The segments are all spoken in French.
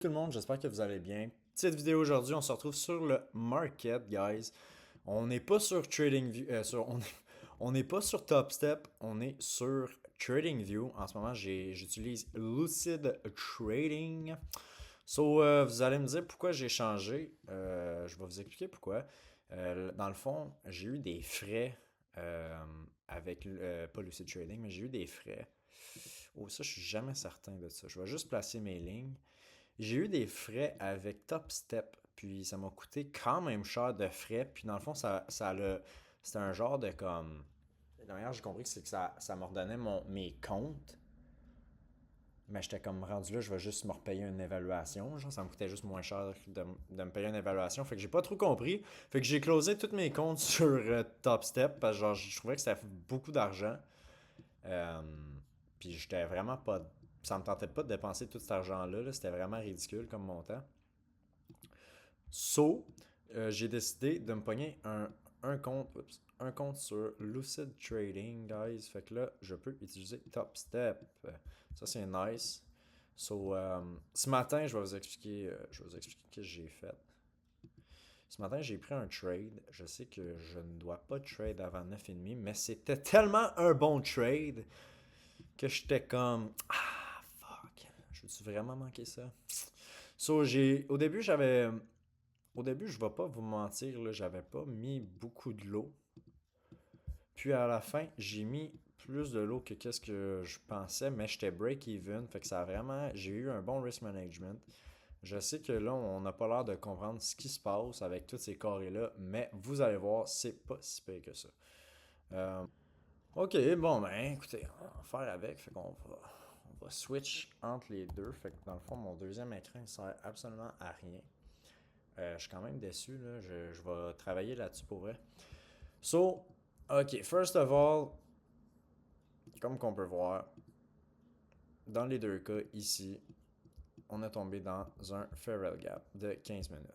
Tout le monde, j'espère que vous allez bien. Petite vidéo aujourd'hui, on se retrouve sur le market, guys. On n'est pas sur TradingView, on n'est pas sur TopStep, on est sur TradingView. En ce moment, j'utilise Lucid Trading. Vous allez me dire pourquoi j'ai changé. Je vais vous expliquer pourquoi. Dans le fond, j'ai eu des frais euh, avec, pas Lucid Trading, mais j'ai eu des frais. Oh, ça, je suis jamais certain de ça. Je vais juste placer mes lignes. J'ai eu des frais avec TopStep, puis ça m'a coûté quand même cher de frais. Puis dans le fond, c'était un genre de comme. La manière que j'ai compris, c'est que ça me redonnait mes comptes. Mais j'étais comme rendu là, je vais juste me repayer une évaluation. Genre, ça me coûtait juste moins cher de me payer une évaluation. Fait que j'ai pas trop compris. Fait que j'ai closé tous mes comptes sur TopStep parce que genre, je trouvais que ça fait beaucoup d'argent. Euh, Puis j'étais vraiment pas. Ça me tentait pas de dépenser tout cet argent-là. Là. C'était vraiment ridicule comme montant. So, j'ai décidé de me pogner un compte sur Lucid Trading, guys. Fait que là, je peux utiliser TopStep. Ça, c'est nice. Ce matin, je vais vous expliquer ce que j'ai fait. Ce matin, j'ai pris un trade. Je sais que je ne dois pas trade avant 9h30, mais c'était tellement un bon trade que j'étais comme ah fuck, je veux-tu vraiment manquer ça? Au début, je vais pas vous mentir, là, j'avais pas mis beaucoup de l'eau. Puis à la fin, j'ai mis plus de l'eau que qu'est-ce que je pensais, mais j'étais break-even. Fait que ça a vraiment. J'ai eu un bon risk management. Je sais que là, on n'a pas l'air de comprendre ce qui se passe avec tous ces carrés-là, mais vous allez voir, c'est pas si pire que ça. Euh, ok, bon, ben écoutez, on va faire avec. On va switch entre les deux. Fait que dans le fond, mon deuxième écran ne sert absolument à rien. Je suis quand même déçu, là. Je vais travailler là-dessus pour vrai. So, ok, first of all, comme qu'on peut voir, dans les deux cas, ici, on est tombé dans un Farrell Gap de 15 minutes.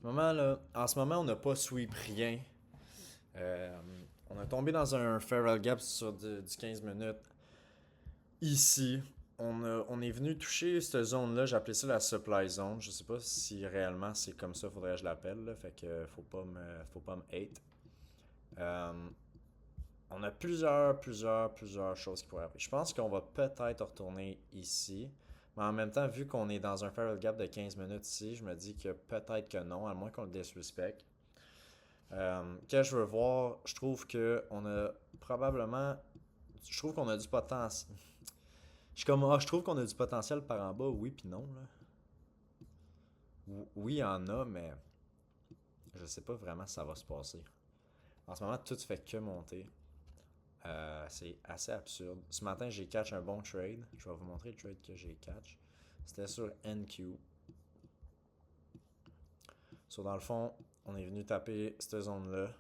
En ce moment, on n'a pas sweep rien. Euh, on est tombé dans un Farrell Gap sur du 15 minutes. Ici, on est venu toucher cette zone-là. J'appelais ça la supply zone. Je sais pas si réellement c'est comme ça, faudrait que je l'appelle. Là. Fait que faut pas me hate. Euh, on a plusieurs choses qui pourraient arriver. Je pense qu'on va peut-être retourner ici. Mais en même temps, vu qu'on est dans un Farrell Gap de 15 minutes ici, je me dis que peut-être que non, à moins qu'on le disrespect. Que je veux voir, je trouve que on a probablement. Je trouve qu'on a du potentiel. Je suis comme, je trouve qu'on a du potentiel par en bas, oui puis non. Là. Oui, il y en a, mais je sais pas vraiment si ça va se passer. En ce moment, tout fait que monter. C'est assez absurde. Ce matin, j'ai catch un bon trade. Je vais vous montrer le trade que j'ai catch. C'était sur NQ. Dans le fond, on est venu taper cette zone-là.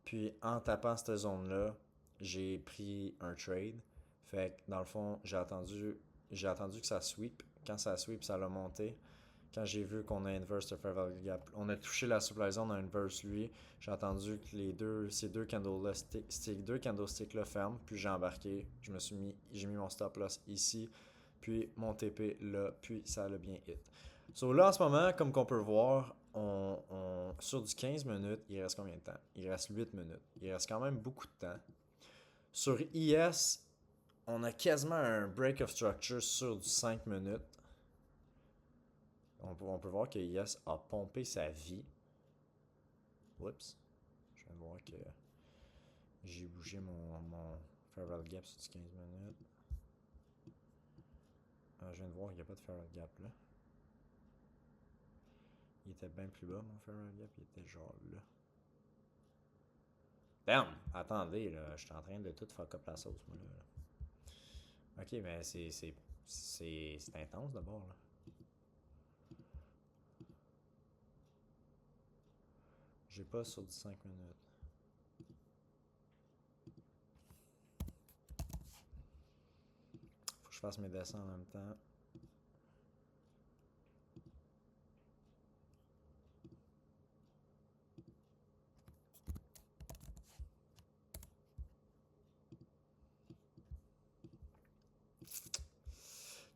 Puis en tapant cette zone-là, j'ai pris un trade. Fait que dans le fond, j'ai attendu que ça sweep. Quand ça sweep, ça l'a monté. Quand j'ai vu qu'on a inverse le fair value gap, on a touché la supply zone, on a inverse lui. J'ai attendu que ces deux candlesticks là ferment, puis j'ai embarqué. J'ai mis mon stop loss ici, puis mon TP là, puis ça l'a bien hit. Là en ce moment, comme qu'on peut voir, sur du 15 minutes, il reste combien de temps? Il reste 8 minutes. Il reste quand même beaucoup de temps. Sur IS, on a quasiment un break of structure sur du 5 minutes. On peut voir que Yes a pompé sa vie. Oups. Je viens de voir que j'ai bougé mon Farewell Gap sur 15 minutes. Je viens de voir qu'il n'y a pas de Farewell Gap là. Il était bien plus bas, mon Farewell Gap. Il était genre là. Damn! Attendez, là. Je suis en train de tout fuck up la sauce, moi, là. Ok, mais c'est intense d'abord, là. J'ai pas sur du 5 minutes. Faut que je fasse mes dessins en même temps.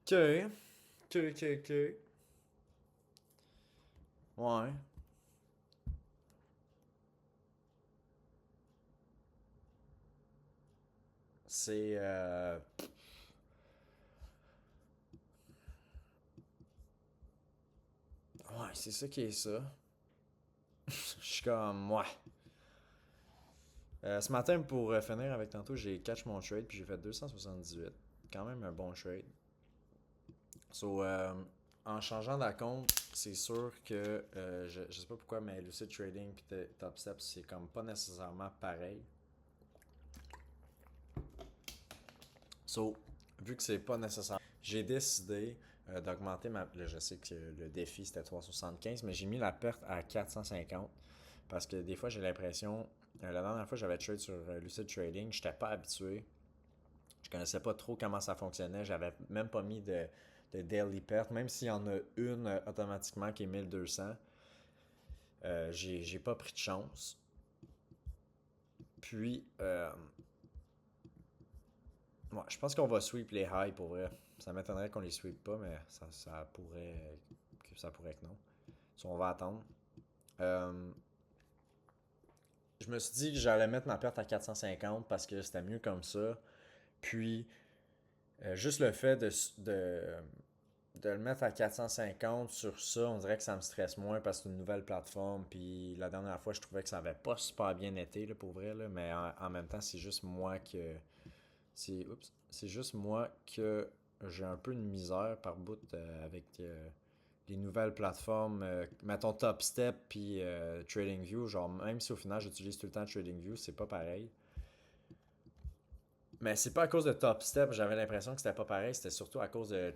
Ok. Ok, ok, ok. Ouais. C'est. Ouais, c'est ça qui est ça. Je suis comme. Ouais. Ce matin, pour finir avec tantôt, j'ai catch mon trade puis j'ai fait 278. Quand même un bon trade. So, en changeant de compte, c'est sûr que je sais pas pourquoi, mais Lucid Trading puis Top Step, c'est comme pas nécessairement pareil. So, vu que c'est pas nécessaire, j'ai décidé d'augmenter ma. Là, je sais que le défi c'était 375, mais j'ai mis la perte à 450 parce que des fois j'ai l'impression. La dernière fois j'avais trade sur Lucid Trading, j'étais pas habitué. Je connaissais pas trop comment ça fonctionnait. J'avais même pas mis de daily perte, même s'il y en a une automatiquement qui est 1200. J'ai pas pris de chance. Puis, ouais, je pense qu'on va sweep les highs pour vrai. Ça m'étonnerait qu'on les sweep pas, mais ça pourrait que non. Si on va attendre. Euh, je me suis dit que j'allais mettre ma perte à 450 parce que c'était mieux comme ça. Puis, juste le fait de le mettre à 450 sur ça, on dirait que ça me stresse moins parce que c'est une nouvelle plateforme. Puis la dernière fois, je trouvais que ça avait pas super bien été, là, pour vrai. Là, mais en même temps, c'est juste moi que. C'est juste moi que j'ai un peu de misère par bout avec les nouvelles plateformes. Mettons Top Step puis TradingView. Genre, même si au final j'utilise tout le temps TradingView, c'est pas pareil. Mais c'est pas à cause de Top Step, j'avais l'impression que c'était pas pareil, c'était surtout à cause de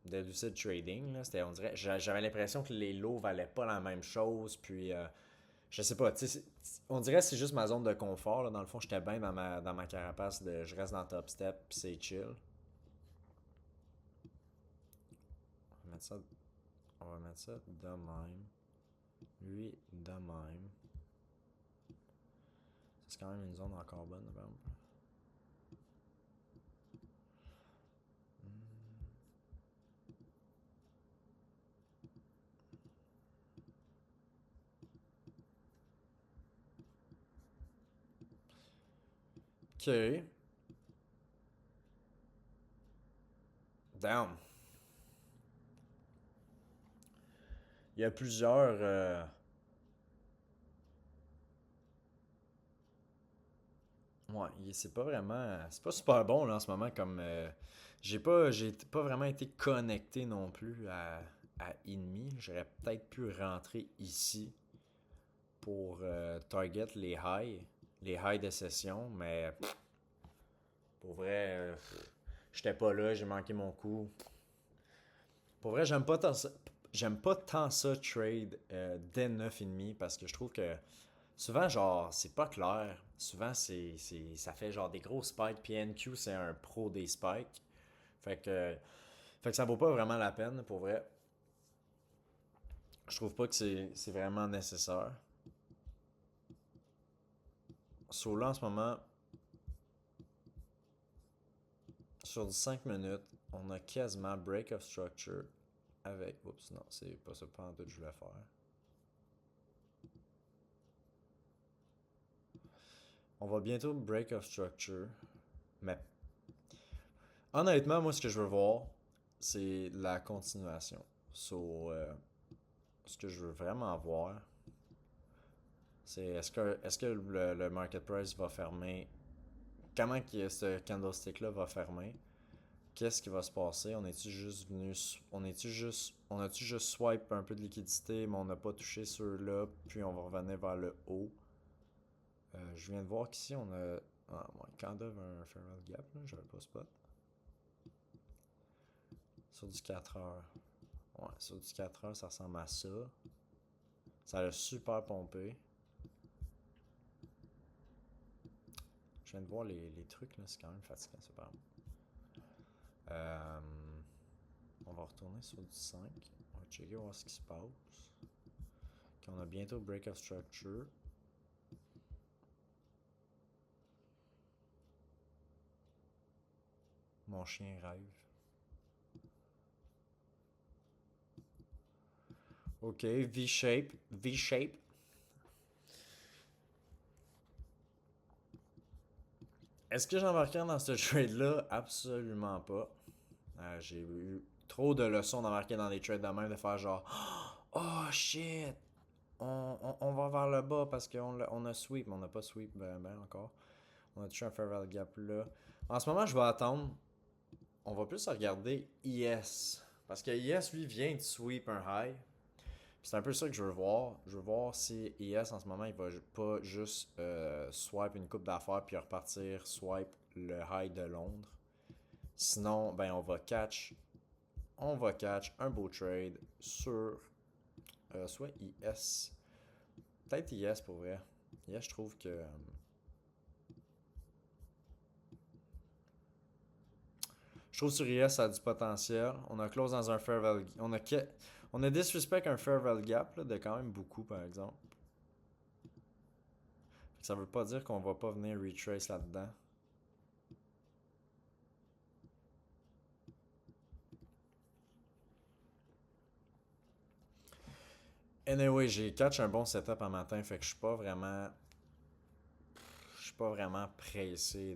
Lucid Trading. Là. On dirait, j'avais l'impression que les lots valaient pas la même chose, puis je sais pas, on dirait que c'est juste ma zone de confort. Là. Dans le fond, j'étais bien dans ma carapace de je reste dans Top Step, puis c'est chill. On va mettre ça, on va mettre ça de même. Lui, de même. C'est quand même une zone encore bonne. Ok. Down. Il y a plusieurs. Ouais, c'est pas vraiment. C'est pas super bon là en ce moment comme. J'ai pas vraiment été connecté non plus à Inmi. J'aurais peut-être pu rentrer ici pour target les highs de session, mais pour vrai, j'étais pas là, j'ai manqué mon coup. Pour vrai, j'aime pas tant ça trade dès 9,5 parce que je trouve que souvent, genre, c'est pas clair. Souvent, ça fait genre des gros spikes. Puis NQ, c'est un pro des spikes. Fait que, fait que ça vaut pas vraiment la peine, pour vrai. Je trouve pas que c'est vraiment nécessaire. Sur là, en ce moment, sur du 5 minutes, on a quasiment break of structure avec. Oups, non, c'est pas ça, pas en tout que je voulais faire. On va bientôt break of structure. Mais honnêtement, moi, ce que je veux voir, c'est la continuation. So, ce que je veux vraiment voir, c'est est-ce que le market price va fermer. Comment que ce candlestick-là va fermer? Qu'est-ce qui va se passer? On est-tu juste venu. On a-tu juste swipe un peu de liquidité, mais on n'a pas touché ceux-là, puis on va revenir vers le haut? Je viens de voir qu'ici on a. Ah, ouais, kind of un Feral Gap, là, j'avais pas spot. Sur du 4 heures. Ouais, sur du 4 heures, ça ressemble à ça. Ça a super pompé. Je viens de voir les trucs, là, c'est quand même fatigant, c'est pas. Euh, on va retourner sur du 5. On va checker voir ce qui se passe. Okay, on a bientôt break of structure. Mon chien rêve. Ok, V-shape. V-shape. Est-ce que j'embarquerai dans ce trade-là? Absolument pas. J'ai eu trop de leçons d'embarquer dans des trades de même, de faire genre oh shit! On va vers le bas parce qu'on a sweep, mais on n'a pas sweep ben encore. On a touché un fair value gap là. En ce moment, je vais attendre. On va plus regarder IS. Parce que IS, lui, vient de sweep un high. C'est un peu ça que je veux voir. Je veux voir si IS en ce moment, il va pas juste swipe une coupe d'affaires puis repartir swipe le high de Londres. Sinon, ben on va catch un beau trade sur soit IS. Peut-être IS pour vrai. IS, je trouve que. Je trouve sur IS, ça a du potentiel. On a close dans un fair value. On a disrespect un fair value gap là, de quand même beaucoup, par exemple. Ça veut pas dire qu'on va pas venir retrace là-dedans. Anyway, j'ai catch un bon setup en matin, fait que je suis pas vraiment pressé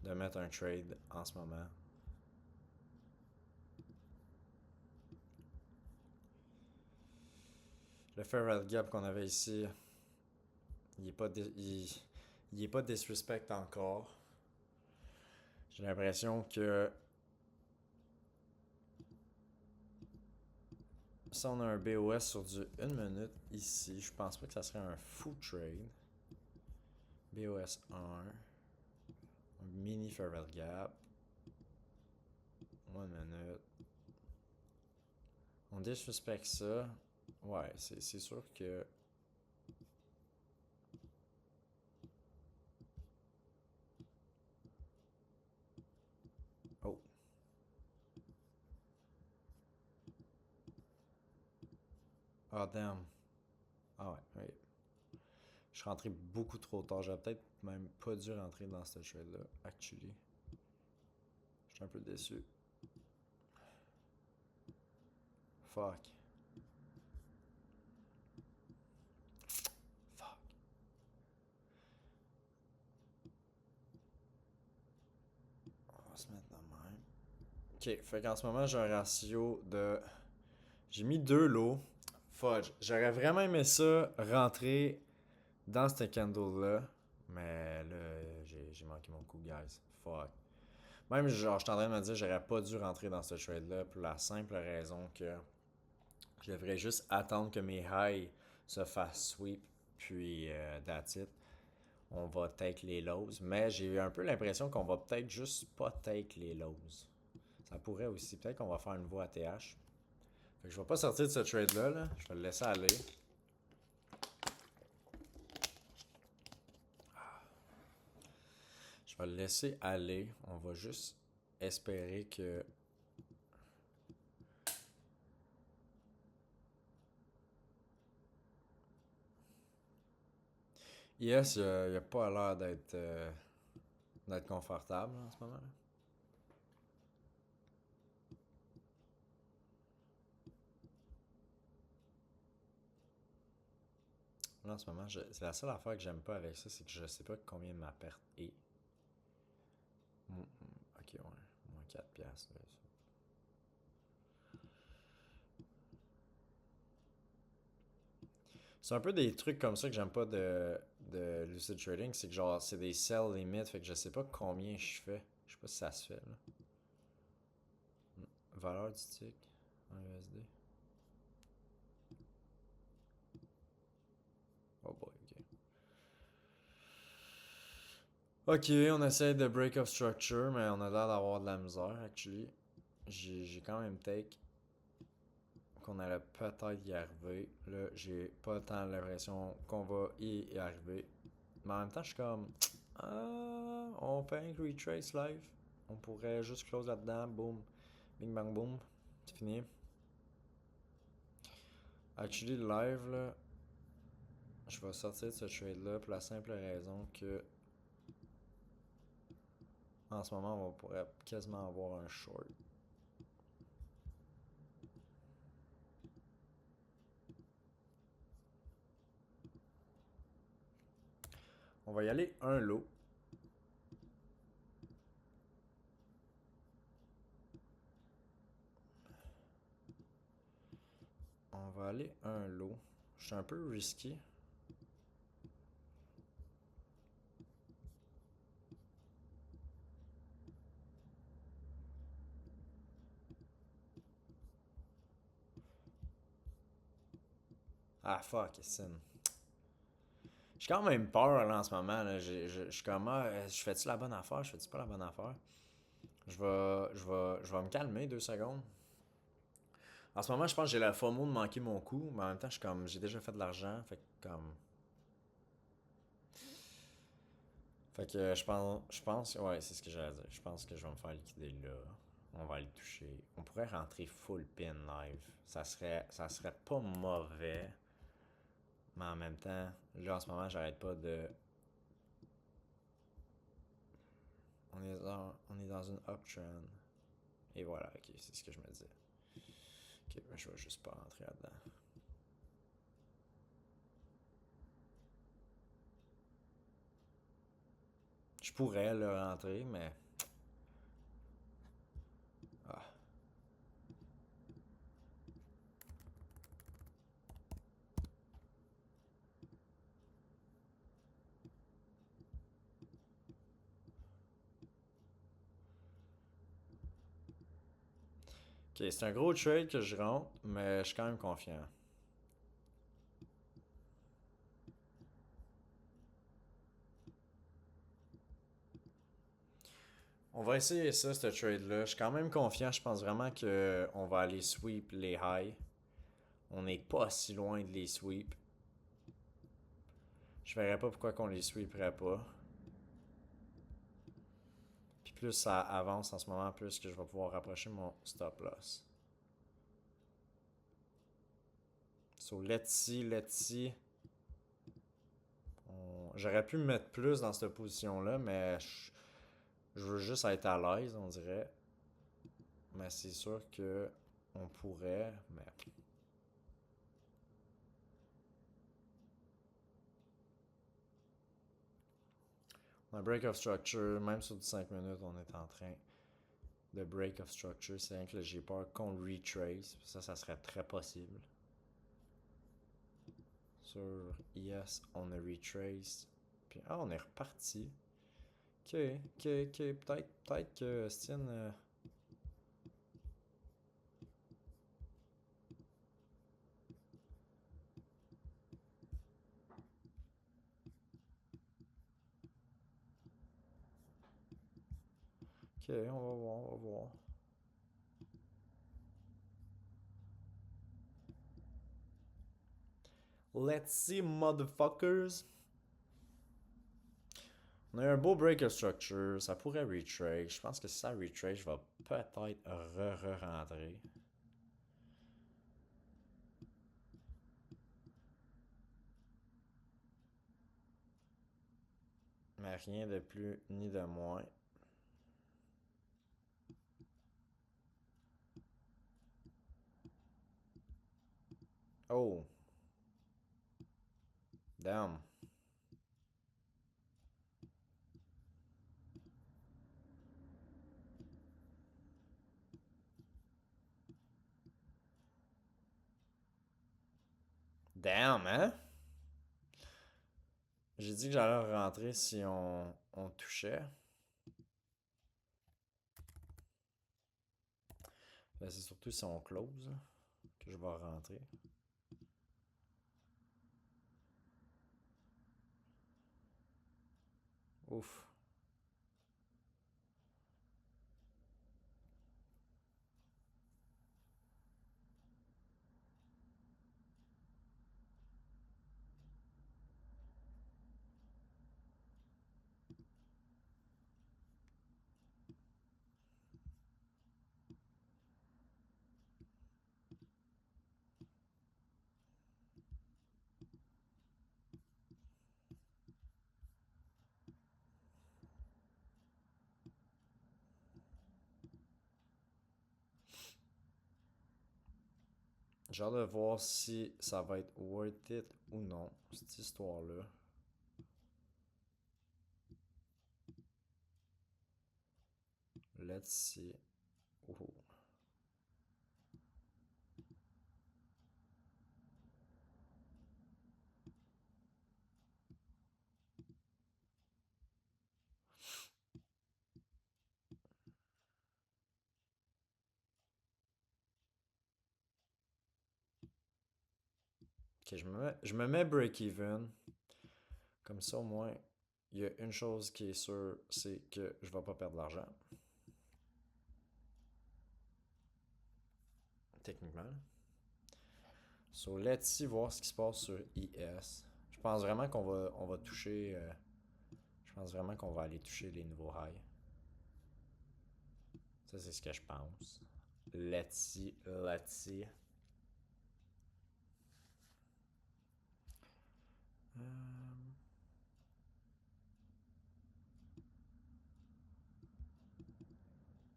de mettre un trade en ce moment. Le fair value gap qu'on avait ici, il est pas, il est pas disrespect encore. J'ai l'impression que si on a un BOS sur du 1 minute ici, je pense pas que ça serait un fou trade. BOS 1, un mini fair value gap, 1 minute. On disrespect ça. Ouais, c'est sûr que. Oh. Ah, damn. Ah ouais, oui. Je suis rentré beaucoup trop tard. J'aurais peut-être même pas dû rentrer dans ce trade-là, actually. Je suis un peu déçu. Fuck. Fuck. On va se mettre dans le même. Ok, fait qu'en ce moment, j'ai un ratio de. J'ai mis 2 lots. Fudge. J'aurais vraiment aimé ça rentrer dans ce candle-là. Mais là, j'ai manqué mon coup, guys. Fuck. Même, genre, je suis en train de me dire, j'aurais pas dû rentrer dans ce trade-là pour la simple raison que je devrais juste attendre que mes highs se fassent sweep, puis that's it. On va take les lows. Mais j'ai eu un peu l'impression qu'on va peut-être juste pas take les lows. Ça pourrait aussi. Peut-être qu'on va faire une voie ATH. Fait que je vais pas sortir de ce trade-là. Là. Je vais le laisser aller. Je vais le laisser aller. On va juste espérer que. Yes, il a pas l'air d'être confortable en ce moment. Là, en ce moment, c'est la seule affaire que j'aime pas avec ça, c'est que je sais pas combien ma perte est. Ok, ouais. Moins 4 piastres. Là, c'est un peu des trucs comme ça que j'aime pas de Lucid Trading, c'est que genre, c'est des sell limit, fait que je sais pas combien je fais. Je sais pas si ça se fait, là. Valeur du tick en USD. Oh boy, ok. Ok, on essaie de break up structure, mais on a l'air d'avoir de la misère, actually. J'ai quand même take qu'on allait peut-être y arriver. Là, j'ai pas tant l'impression qu'on va y arriver. Mais en même temps, je suis comme. On fait un retrace live. On pourrait juste close là-dedans. Boom. Bing bang boom. C'est fini. Actually, live, là, je vais sortir de ce trade-là pour la simple raison que en ce moment, on pourrait quasiment avoir un short. On va y aller un lot. On va aller un lot. Je suis un peu risky. Ah fuck, Sin. J'ai quand même peur là, en ce moment. Là. Je suis comme, je fais-tu la bonne affaire? Je fais-tu pas la bonne affaire? Je vais me calmer 2 secondes. En ce moment, je pense que j'ai la FOMO de manquer mon coup, mais en même temps, je suis comme, j'ai déjà fait de l'argent, fait que comme, fait que je pense, ouais, c'est ce que j'allais dire. Je pense que je vais me faire liquider là. On va aller toucher. On pourrait rentrer full pin live. Ça serait pas mauvais, mais en même temps, là en ce moment, j'arrête pas de. On est dans une uptrend. Et voilà, ok, c'est ce que je me dis. Ok, ben je vais juste pas rentrer là-dedans. Je pourrais là rentrer, mais. Ah. Ok, c'est un gros trade que je rentre, mais je suis quand même confiant. On va essayer ça, ce trade-là. Je suis quand même confiant. Je pense vraiment qu'on va aller sweep les highs. On n'est pas si loin de les sweep. Je verrais pas pourquoi qu'on les sweeperait pas. Puis plus ça avance en ce moment, plus que je vais pouvoir rapprocher mon stop loss. So, let's see, let's see. J'aurais pu me mettre plus dans cette position-là, mais je veux juste être à l'aise, on dirait. Mais c'est sûr que on pourrait, mais un break of structure, même sur du 5 minutes, on est en train de break of structure. C'est rien que j'ai peur qu'on retrace. Ça serait très possible. Sur yes, on a retrace. Puis on est reparti. Ok, ok, ok. Peut-être que Stien. Ok, on va voir, on va voir. Let's see, motherfuckers. On a un beau break of structure. Ça pourrait retrace. Je pense que si ça retrace, je vais peut-être re-rentrer. Mais rien de plus ni de moins. Oh, damn. Damn, hein? J'ai dit que j'allais rentrer si on touchait. Ben, c'est surtout si on close que je vais rentrer. Ouf. J'ai hâte de voir si ça va être worth it ou non, cette histoire-là. let's see. Ooh. Ok, je me mets break-even. Comme ça, au moins, il y a une chose qui est sûre, c'est que je vais pas perdre de l'argent. Techniquement. So, let's see voir ce qui se passe sur IS. Je pense vraiment on va toucher. Je pense vraiment qu'on va aller toucher les nouveaux highs. Ça, c'est ce que je pense. Let's see, let's see.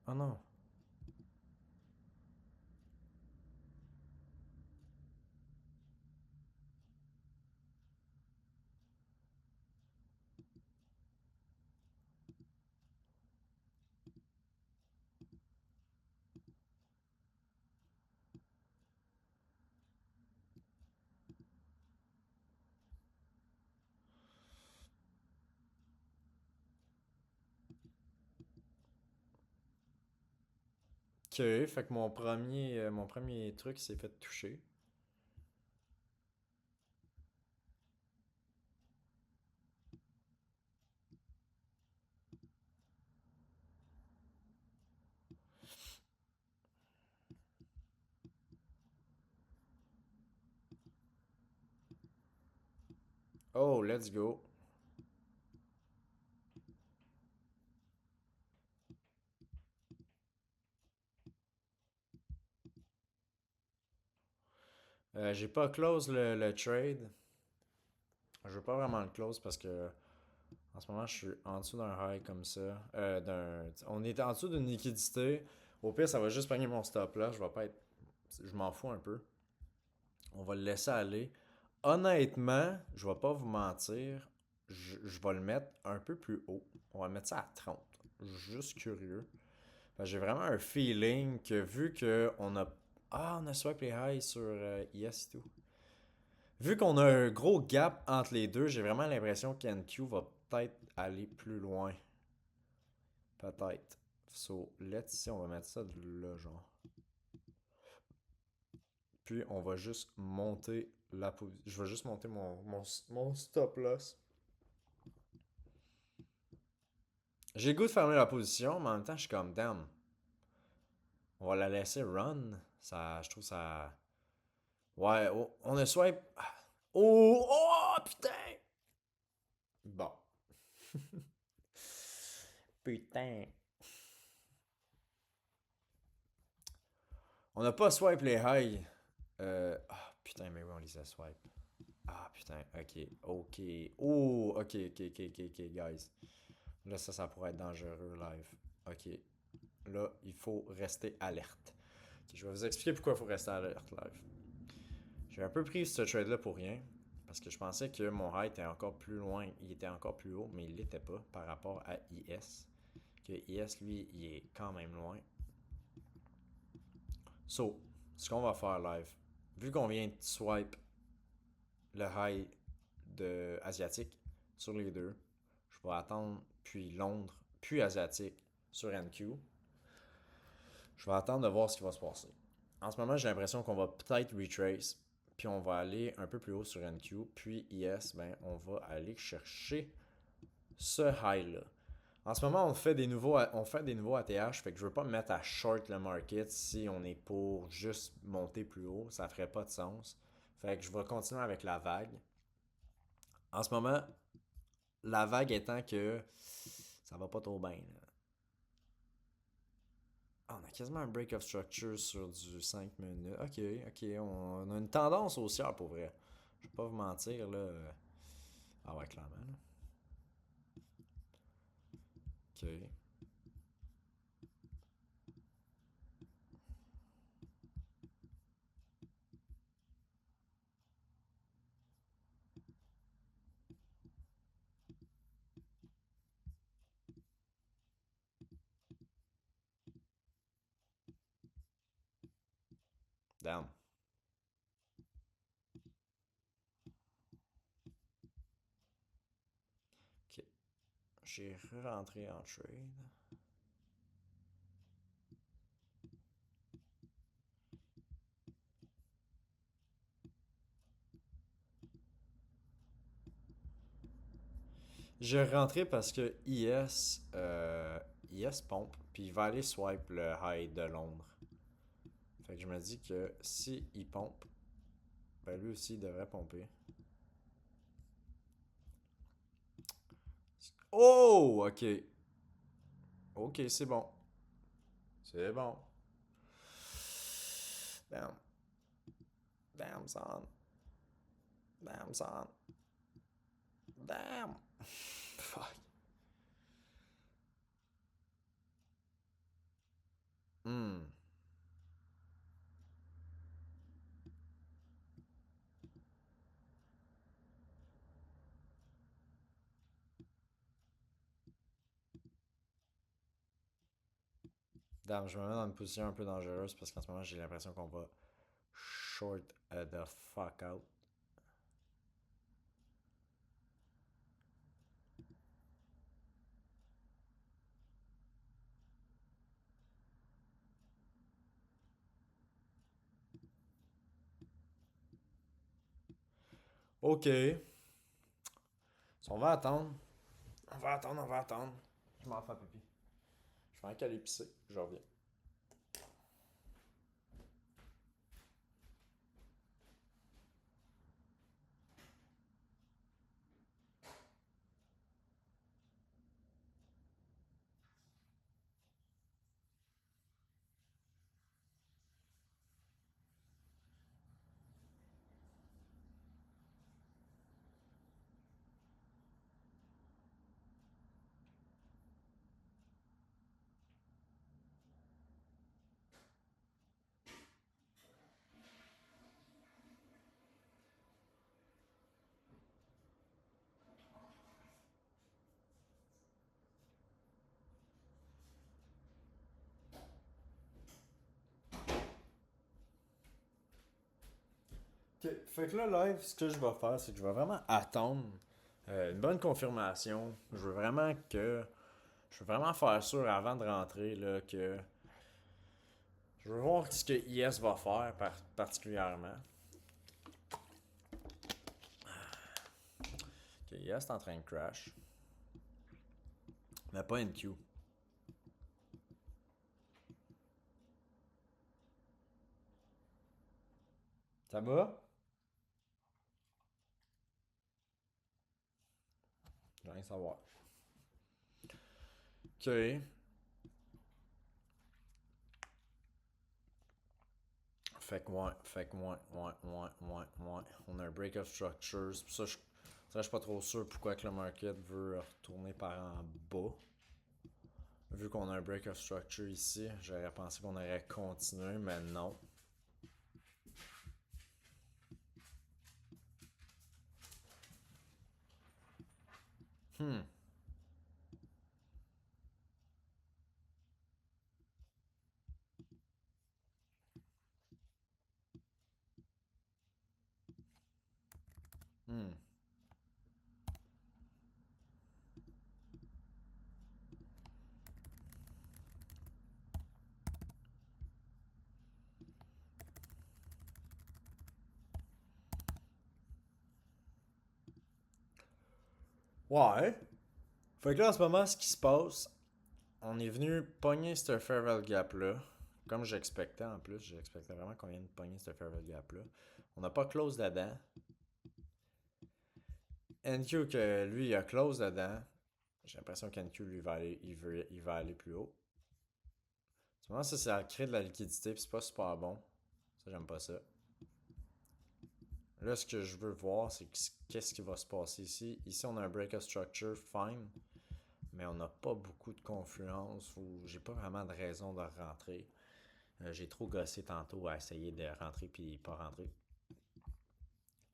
Oh non. Ok, fait que mon premier truc s'est fait toucher. Oh, let's go. J'ai pas close le trade. Je veux pas vraiment le close parce que en ce moment je suis en dessous d'un high comme ça. On est en dessous d'une liquidité. Au pire, ça va juste pogner mon stop là. Je vais pas être. Je m'en fous un peu. On va le laisser aller. Honnêtement, je vais pas vous mentir. Je vais le mettre un peu plus haut. On va mettre ça à 30. Juste curieux. J'ai vraiment un feeling que vu que on a. Ah, on a swipe les highs sur IS et tout. Vu qu'on a un gros gap entre les deux, j'ai vraiment l'impression qu'NQ va peut-être aller plus loin. Peut-être. So, let's see, on va mettre ça là, genre. Puis, on va juste monter la position. Je vais juste monter mon stop loss. J'ai le goût de fermer la position, mais en même temps, je suis comme, damn. On va la laisser run. Ça, je trouve ça. Ouais, oh, on a swipe. Oh, oh, putain! Bon. Putain. On n'a pas swipe les highs. Putain, mais oui, on les a swipe. Ah, putain, ok, ok. Oh, ok, ok, ok, ok, ok, guys. Là, ça pourrait être dangereux live. Ok, là, il faut rester alerte. Ok, je vais vous expliquer pourquoi il faut rester alerte live. J'ai un peu pris ce trade-là pour rien. Parce que je pensais que mon high était encore plus loin, il était encore plus haut, mais il l'était pas par rapport à IS. Que IS, lui, il est quand même loin. So, ce qu'on va faire live, vu qu'on vient de swipe le high de asiatique sur les deux, je vais attendre puis Londres, puis asiatique sur NQ. Je vais attendre de voir ce qui va se passer. En ce moment, j'ai l'impression qu'on va peut-être retrace, puis on va aller un peu plus haut sur NQ, puis IS, ben, on va aller chercher ce high-là. En ce moment, on fait des nouveaux ATH, fait que je veux pas me mettre à short le market si on est pour juste monter plus haut, ça ferait pas de sens. Fait que je vais continuer avec la vague. En ce moment, la vague étant que ça va pas trop bien. Ah, on a quasiment un break of structure sur du 5 minutes. Ok, ok, on a une tendance haussière pour vrai. Je vais pas vous mentir là. Ah ouais, clairement. Là. Ok. Damn. Ok. J'ai rentré en trade. J'ai rentré parce que IS pompe, puis il va aller swipe le high de Londres. Fait que je me dis que si il pompe, ben lui aussi il devrait pomper. Oh, ok. Ok, c'est bon. C'est bon. Damn. Damn, son. Damn, son. Damn. Fuck. Hmm. Damn, je me mets dans une position un peu dangereuse parce qu'en ce moment j'ai l'impression qu'on va short the fuck out. Ok. On va attendre. On va attendre, on va attendre. Je m'en fais pipi. Je vais aller pisser. Je reviens. Ok, fait que là, live, ce que je vais faire, c'est que je vais vraiment attendre une bonne confirmation. Je veux vraiment faire sûr avant de rentrer là, que je veux voir ce que IS va faire particulièrement. Ok, IS est en train de crash, mais pas NQ. Ça va? Je veux rien savoir. Ok. Ouais. On a un break of structures. Pour ça, je suis pas trop sûr pourquoi que le market veut retourner par en bas. Vu qu'on a un break of structure ici, j'aurais pensé qu'on aurait continué, mais non. Hmm. Hmm. Ouais. Fait que là, en ce moment, ce qui se passe, on est venu pogner ce fair value gap là. Comme j'expectais en plus, j'expectais vraiment qu'on vienne pogner ce fair value gap là. On n'a pas close là-dedans. NQ que lui il a close là-dedans. J'ai l'impression qu'NQ lui va aller, il va aller plus haut. Souvent ça crée de la liquidité puis c'est pas super bon. Ça j'aime pas ça. Là ce que je veux voir c'est qu'est-ce qui va se passer ici. Ici on a un break of structure, fine. Mais on n'a pas beaucoup de confluence ou j'ai pas vraiment de raison de rentrer. J'ai trop gossé tantôt à essayer de rentrer puis pas rentrer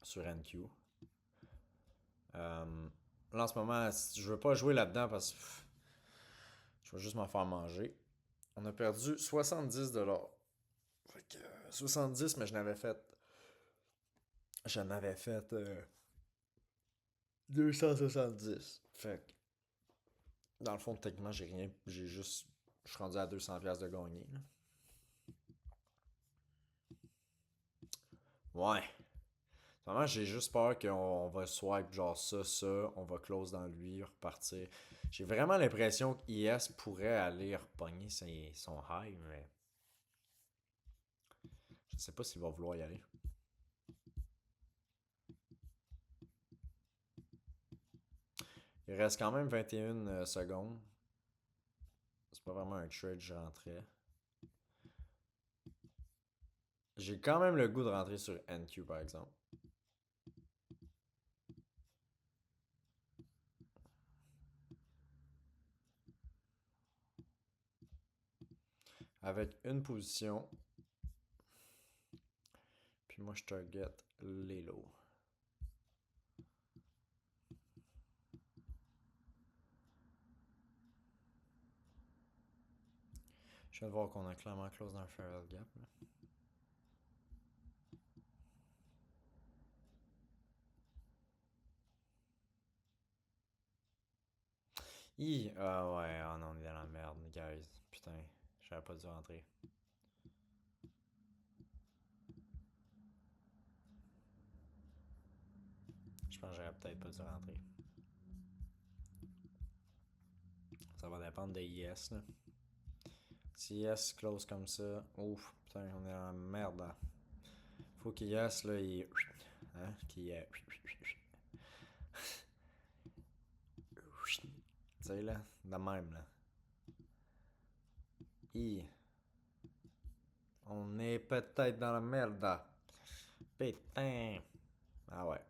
sur NQ. Là en ce moment, je veux pas jouer là-dedans parce que je vais juste m'en faire manger. On a perdu 70$. que 70, mais je n'avais fait 270. Fait que, dans le fond, techniquement, j'ai rien. J'ai juste. Je suis rendu à 200$ de gagner, là. Ouais. Vraiment, j'ai juste peur qu'on va swipe genre ça, on va close dans lui, repartir. J'ai vraiment l'impression qu'IS pourrait aller repogner son high, mais je sais pas s'il va vouloir y aller. Il reste quand même 21 secondes. C'est pas vraiment un trade, je rentrais. J'ai quand même le goût de rentrer sur NQ par exemple. Avec une position. Puis moi je target les lots. Je viens de voir qu'on a clairement close dans le Farrell Gap. Là. Ah ouais, ah non, on est dans la merde, guys. Putain, j'aurais pas dû rentrer. Je pense que j'aurais peut-être pas dû rentrer. Ça va dépendre de IS là. Si IS close comme ça, ouf, putain, on est dans la merde là. Faut qu'IS là, il. Hein, qu'il. Tu sais là, de même là. I. On est peut-être dans la merde là. Putain. Ah ouais.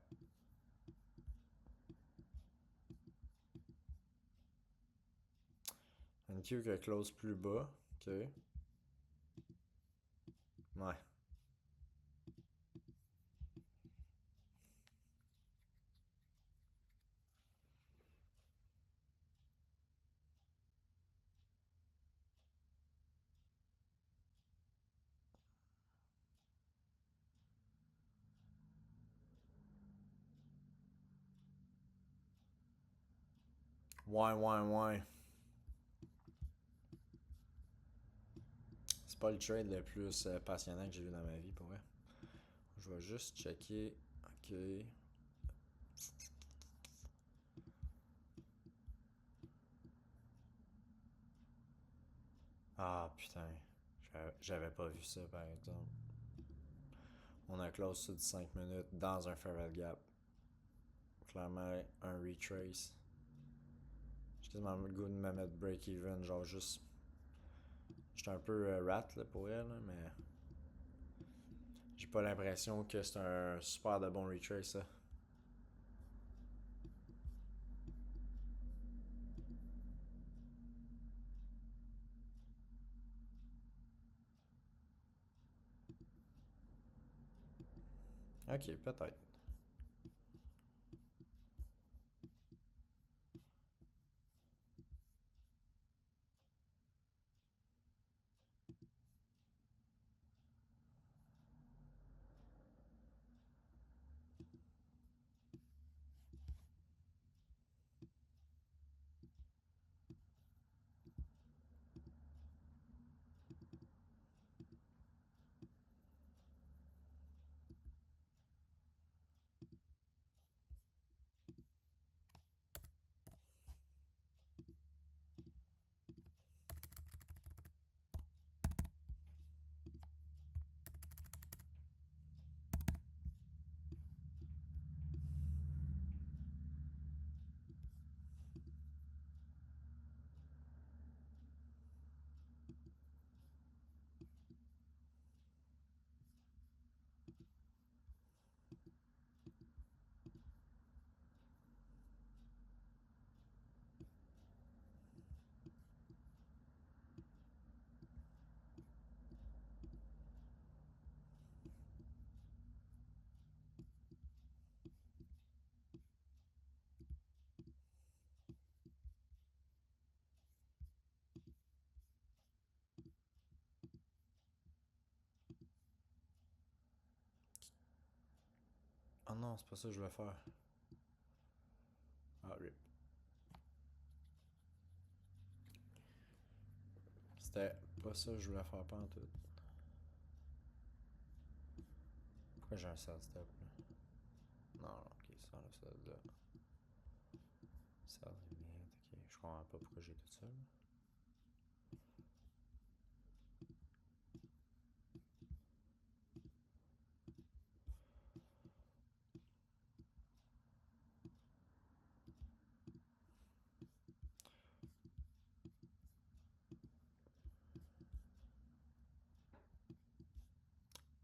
NQ qui close plus bas. Ok. Ouais. Ouais. C'est pas le trade le plus passionnant que j'ai vu dans ma vie, pour vrai. Je vais juste checker. Ok. Ah putain. J'avais pas vu ça par exemple. On a close ça de 5 minutes dans un Farrell Gap. Clairement un retrace. J'ai quasiment le goût de me mettre break-even. Genre juste. J'étais un peu rat là, pour elle, là, mais j'ai pas l'impression que c'est un super de bon retrace ça. Ok, peut-être. non, c'est pas ça que je voulais faire. Ah, rip. C'était pas ça que je voulais faire, pas en tout. Pourquoi j'ai un sad step là? Non, ok, ça enlève ça de là. Ça limite, ok. Je comprends pas pourquoi j'ai tout ça.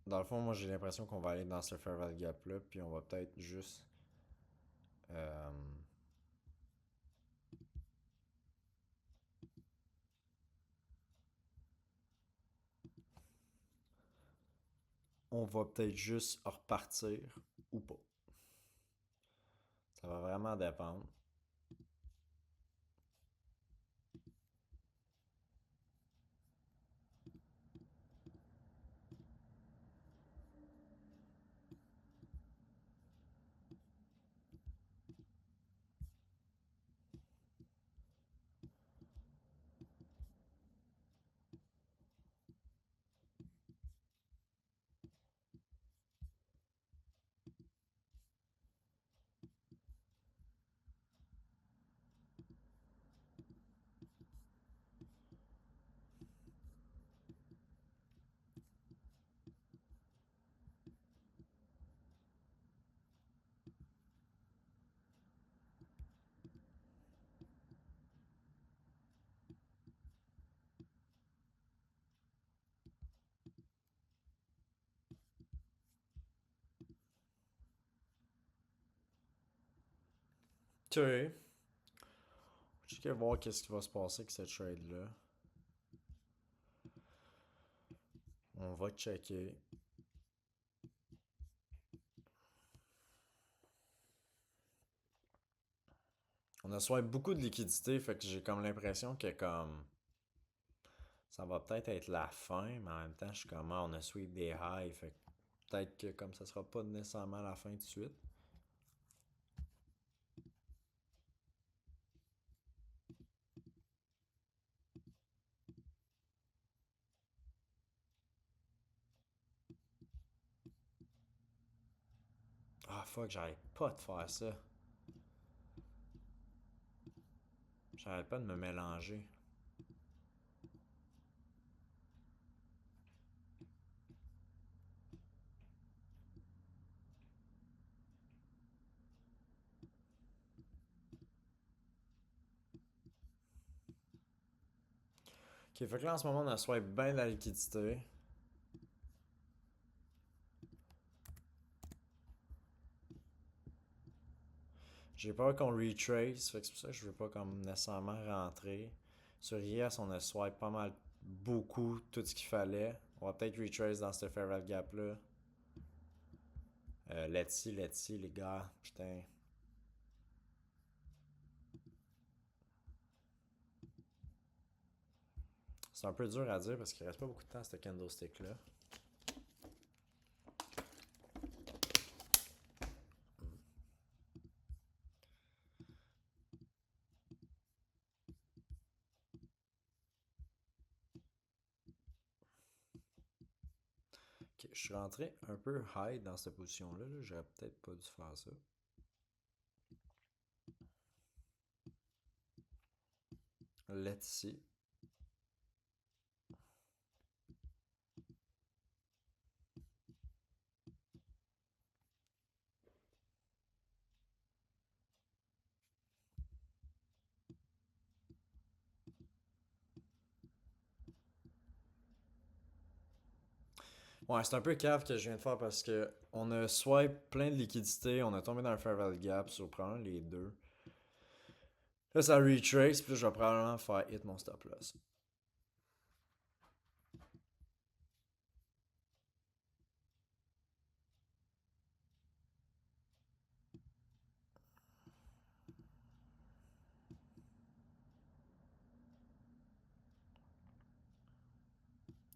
Dans le fond, moi j'ai l'impression qu'on va aller dans ce Farewell Gap là, puis on va peut-être juste. euh, on va peut-être juste repartir ou pas. Ça va vraiment dépendre. Ok. Je vais voir qu'est-ce qui va se passer avec cette trade-là. On va checker. On a soit beaucoup de liquidité, fait que j'ai comme l'impression que comme ça va peut-être être la fin, mais en même temps, je suis comme on a sweep des highs, fait que peut-être que comme ça sera pas nécessairement la fin tout de suite. Ah fuck, j'arrête pas de faire ça. J'arrête pas de me mélanger. Ok, fait que là en ce moment on a swipe bien de la liquidité. J'ai peur qu'on retrace, fait que c'est pour ça que je veux pas comme nécessairement rentrer. Sur IS, on a swipe pas mal beaucoup tout ce qu'il fallait. On va peut-être retrace dans ce Farewell Gap là. Let's see, les gars. Putain. C'est un peu dur à dire parce qu'il reste pas beaucoup de temps à ce candlestick là. Ok, je suis rentré un peu high dans cette position là. J'aurais peut-être pas dû faire ça. Let's see. Ouais, c'est un peu cave que je viens de faire parce que on a swipe plein de liquidités, on a tombé dans le Farewell Gap sur probablement les deux. Là, ça retrace, puis là, je vais probablement faire hit mon stop loss.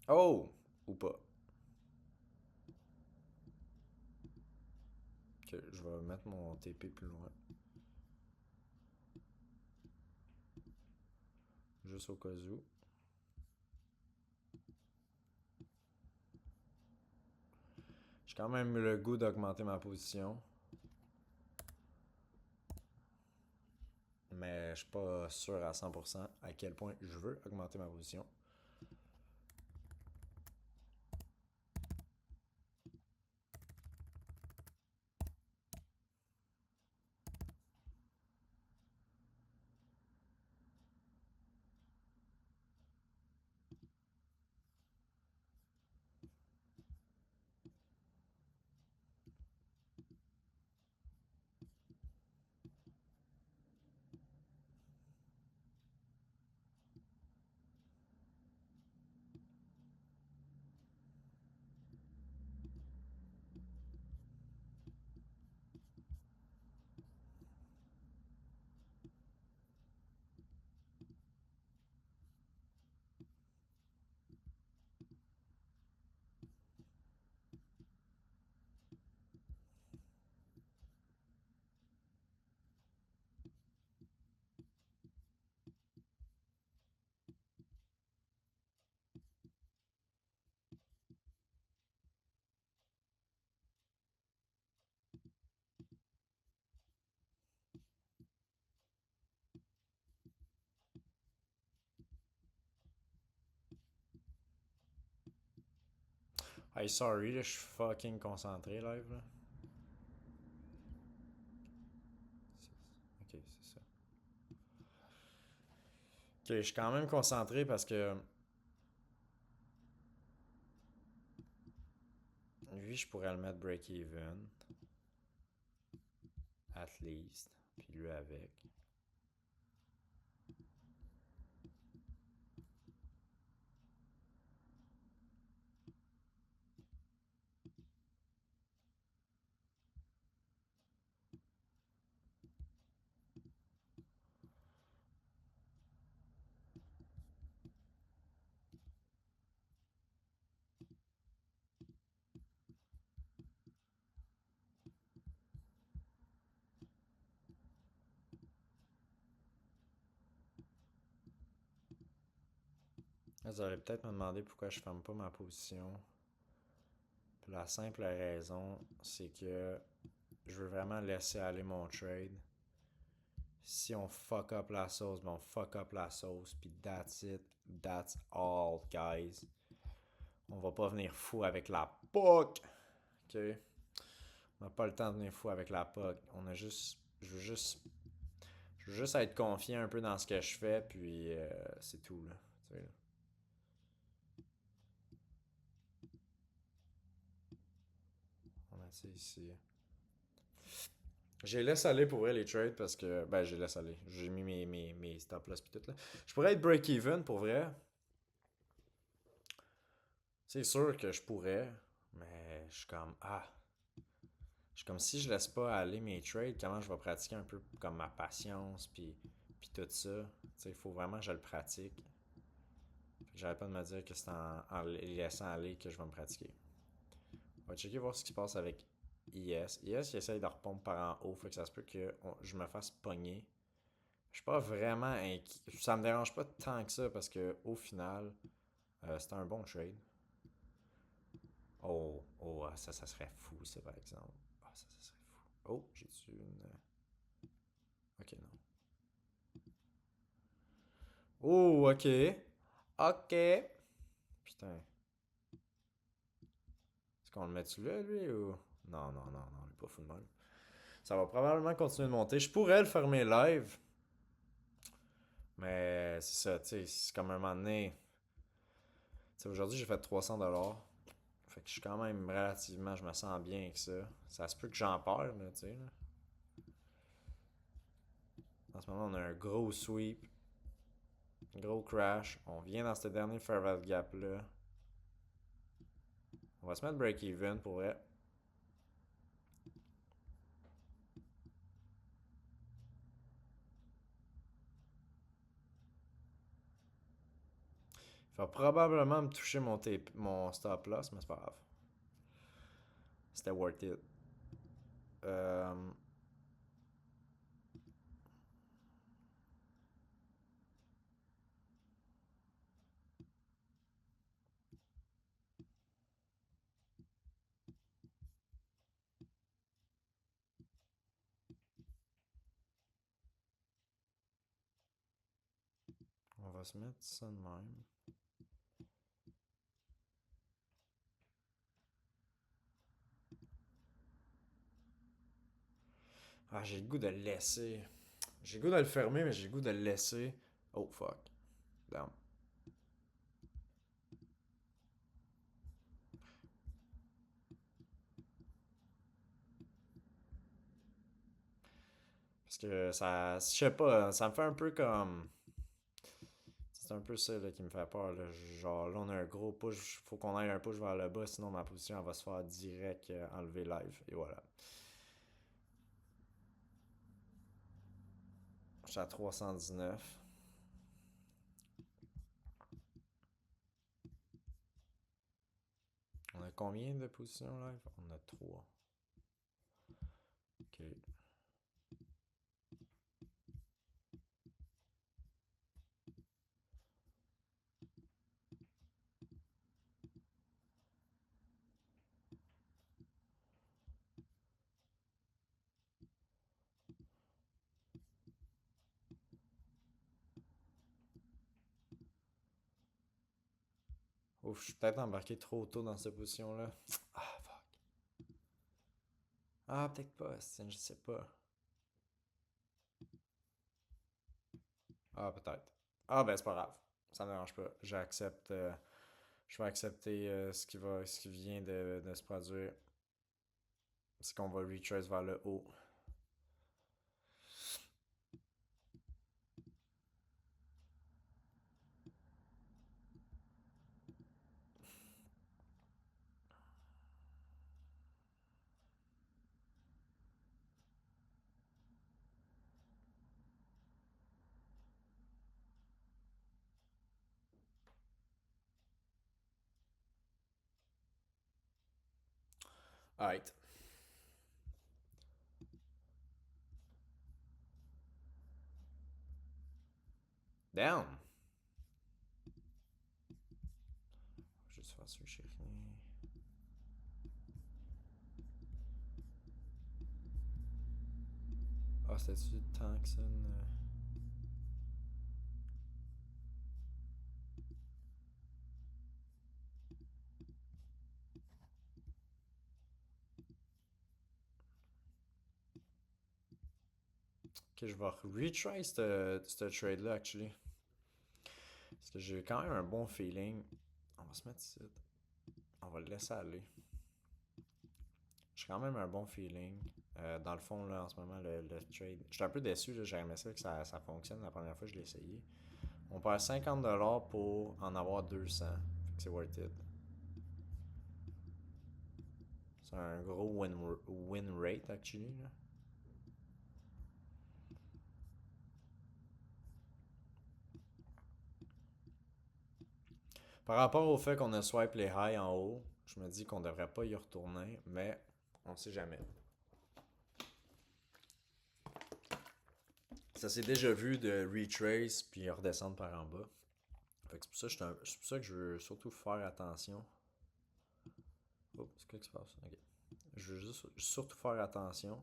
Oh! Ou pas. Ok, je vais mettre mon TP plus loin. Juste au cas où. J'ai quand même eu le goût d'augmenter ma position. Mais je suis pas sûr à 100% à quel point je veux augmenter ma position. Hey, sorry, là, je suis fucking concentré live, là. Ok, c'est ça. Ok, je suis quand même concentré parce que lui, je pourrais le mettre break-even. At least. Puis lui avec. Là, vous allez peut-être me demander pourquoi je ferme pas ma position. Puis la simple raison, c'est que je veux vraiment laisser aller mon trade. Si on fuck up la sauce, ben on fuck up la sauce. Puis that's it. That's all, guys. On va pas venir fou avec la POC. Ok? On n'a pas le temps de venir fou avec la POC. On a juste. Je veux juste être confiant un peu dans ce que je fais, puis c'est tout, là. Tu sais, là. On a ça ici. J'ai laissé aller pour vrai les trades parce que. Ben, j'ai laissé aller. J'ai mis mes stop loss puis tout là. Je pourrais être break-even pour vrai. C'est sûr que je pourrais. Mais je suis comme. Ah. Je suis comme si je laisse pas aller mes trades, comment je vais pratiquer un peu comme ma patience puis tout ça. Tu sais, il faut vraiment que je le pratique. J'arrête pas de me dire que c'est en les laissant aller que je vais me pratiquer. On va checker voir ce qui se passe avec IS. IS, il essaye de repomper par en haut, fait que ça se peut que je me fasse pogner. Je suis pas vraiment inquiet. Ça me dérange pas tant que ça parce que au final, c'était un bon trade. Oh, oh, ça serait fou, ça, par exemple. Ah, ça serait fou. Oh, j'ai-tu une. Ok, non. Oh, ok. Ok. Putain. Est-ce qu'on le met-tu là, lui, ou. Non, non, non, non, il est pas fou de même. Ça va probablement continuer de monter. Je pourrais le fermer live, mais c'est ça, tu sais, c'est comme un moment donné. Tu sais, aujourd'hui, j'ai fait 300$. Fait que je suis quand même relativement, je me sens bien avec ça. Ça se peut que j'en perds, là, tu sais. Là. En ce moment, on a un gros sweep, gros crash. On vient dans ce dernier fair value gap là. On va se mettre break-even pour vrai. Il va probablement me toucher mon stop loss, mais c'est pas grave. C'était worth it. On va se mettre ça de même. Ah, j'ai le goût de le laisser. J'ai le goût de le fermer, mais j'ai le goût de le laisser. Oh, fuck. Damn. Parce que ça, je sais pas, ça me fait un peu comme. C'est un peu ça là, qui me fait peur. Là. Genre là, on a un gros push. Faut qu'on aille un push vers le bas, sinon ma position elle va se faire direct enlever live. Et voilà. Je suis à 319. On a combien de positions live? On a 3. Ok. Ouf, je suis peut-être embarqué trop tôt dans cette position-là. Ah, fuck. Ah, peut-être pas, je sais pas. Ah, peut-être. Ah, ben c'est pas grave. Ça me dérange pas. J'accepte. Je vais accepter ce qui vient de se produire. C'est qu'on va retrace vers le haut. Alright. Down. Juste faire switcher rien. Ah, c'était-tu Tangson? Ok, je vais retry ce trade-là, actually. Parce que j'ai quand même un bon feeling. On va se mettre ici. On va le laisser aller. J'ai quand même un bon feeling. Dans le fond, là, en ce moment, le trade. Je suis un peu déçu, là, j'ai aimé ça que ça fonctionne la première fois que je l'ai essayé. On perd 50$ pour en avoir 200. Fait que c'est worth it. C'est un gros win rate, actually. Là. Par rapport au fait qu'on a swipe les highs en haut, je me dis qu'on devrait pas y retourner, mais on sait jamais. Ça s'est déjà vu de retrace puis redescendre par en bas. Fait que c'est pour ça que je veux surtout faire attention. Oh, c'est quoi qui se passe? Ok. Je veux juste surtout faire attention.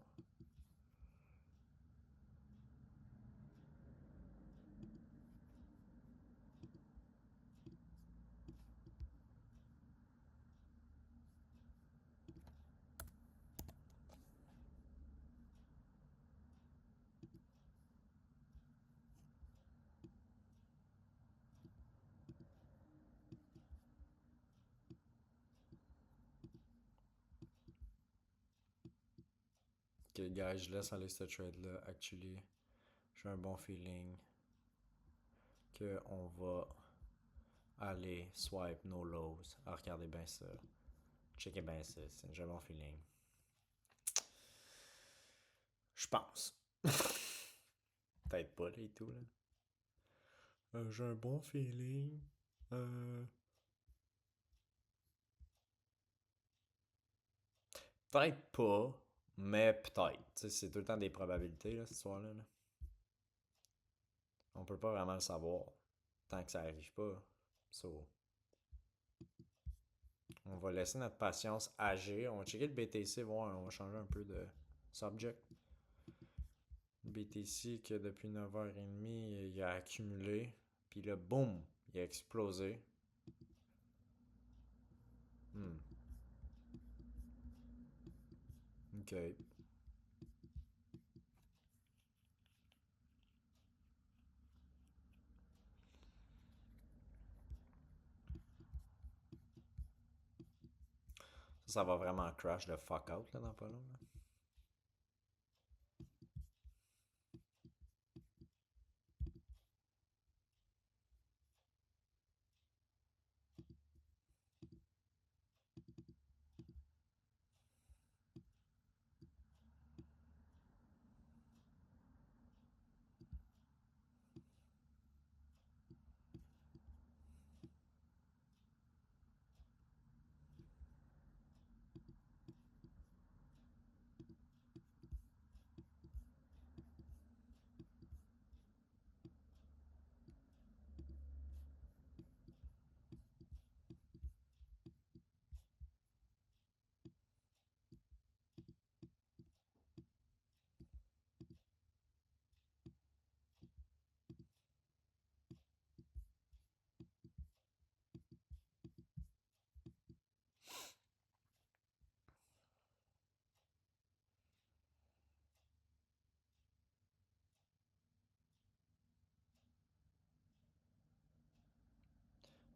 Ok, guys, je laisse aller ce trade-là. Actually, j'ai un bon feeling qu'on va aller swipe no lows. Ah, regardez bien ça. Checkez bien ça. C'est un bon feeling. Je pense. Peut-être pas, là, et tout, là. J'ai un bon feeling. Euh, Peut-être pas. Mais peut-être. Tu sais, c'est tout le temps des probabilités, là, cette histoire-là. Là. On peut pas vraiment le savoir tant que ça arrive pas. So, on va laisser notre patience agir. On va checker le BTC, voir, on va changer un peu de subject. Le BTC que depuis 9h30, il a accumulé. Puis là, boum, il a explosé. Hmm. Ok. Ça va vraiment crash de fuck out là, dans pas long. Là.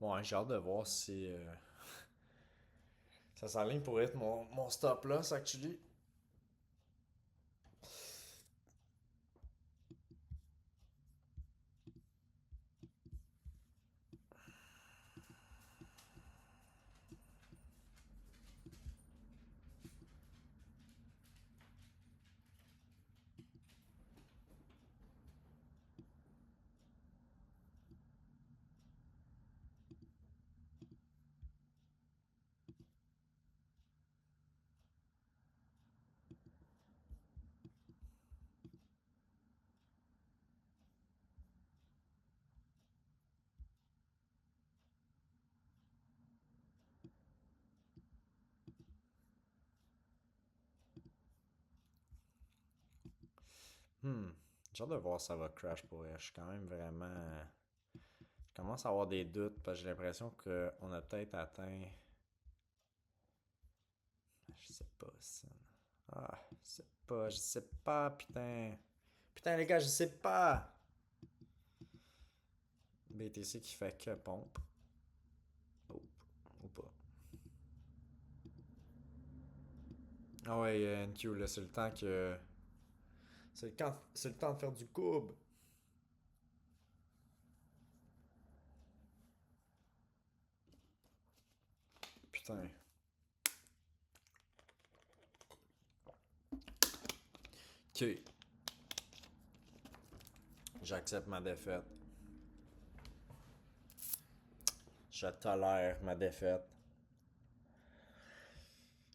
Bon, hein, j'ai hâte de voir si ça s'aligne pour être mon stop loss, actually. Hmm. J'ai hâte de voir si ça va crash pour elle. Je suis quand même vraiment. Je commence à avoir des doutes parce que j'ai l'impression qu'on a peut-être atteint. Je sais pas, ça. Ah, je sais pas, putain. Putain, les gars, je sais pas. BTC qui fait que pompe. Oh, ou pas. Ah ouais, NQ, là, c'est le temps que. C'est le temps de faire du courbe. Putain. Ok. J'accepte ma défaite. Je tolère ma défaite.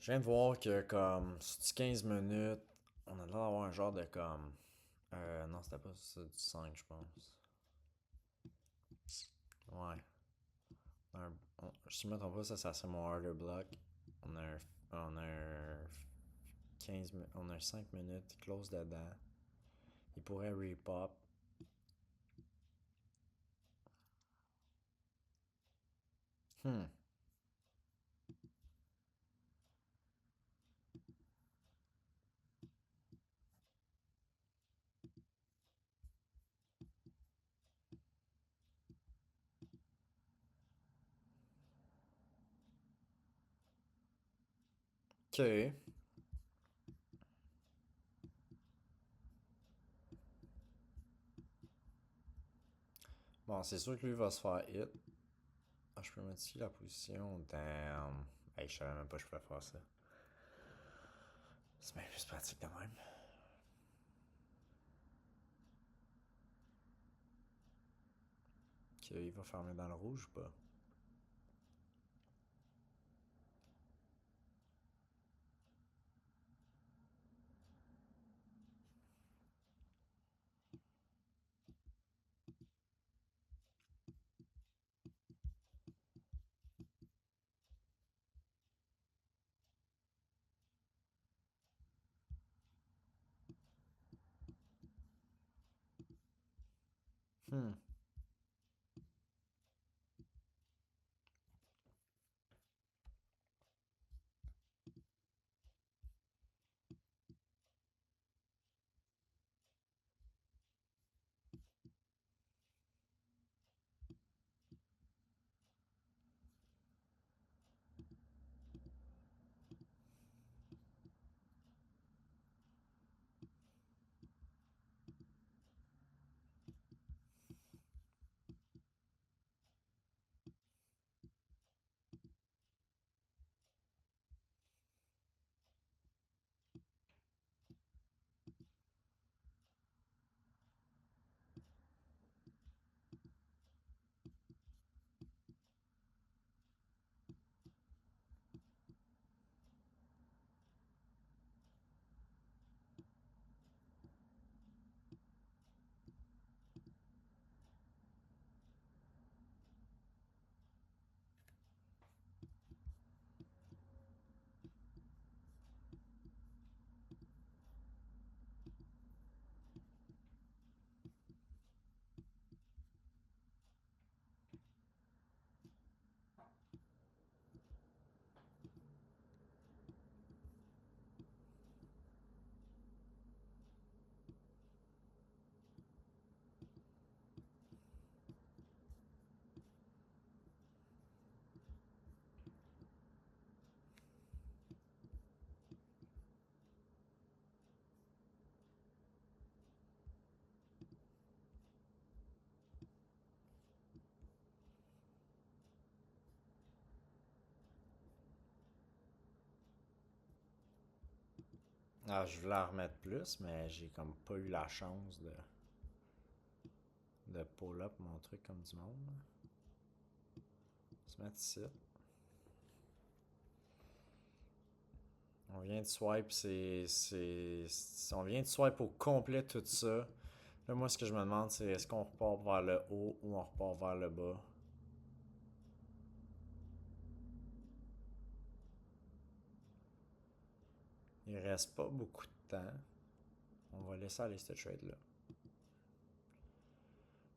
Je viens de voir que, comme, sur 15 minutes, on a l'air d'avoir un genre de, comme. Non, c'était pas ça, du 5, je pense. Ouais. Si je me trompe pas, ça serait mon order block. On a un on a 5 minutes, close dedans. Il pourrait repop. Hmm. Ok. Bon, c'est sûr que lui va se faire hit. Ah, je peux mettre ici la position. Damn. Hey, je savais même pas que je pouvais faire ça. C'est bien plus pratique quand même. Ok, il va fermer dans le rouge ou pas? Hmm. Ah, je voulais en remettre plus, mais j'ai comme pas eu la chance de pull up mon truc comme du monde. Se mettre ici. On vient de swipe, on vient de swipe au complet tout ça. Là, moi, ce que je me demande, c'est est-ce qu'on repart vers le haut ou on repart vers le bas? Il reste pas beaucoup de temps. On va laisser aller ce trade-là.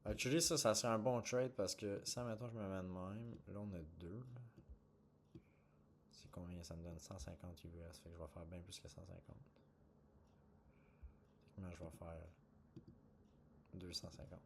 Actually, ça serait un bon trade parce que ça, maintenant, je me mets de même. Là, on a deux. C'est combien? Ça me donne 150 US. Fait que je vais faire bien plus que 150. Techniquement, je vais faire 250.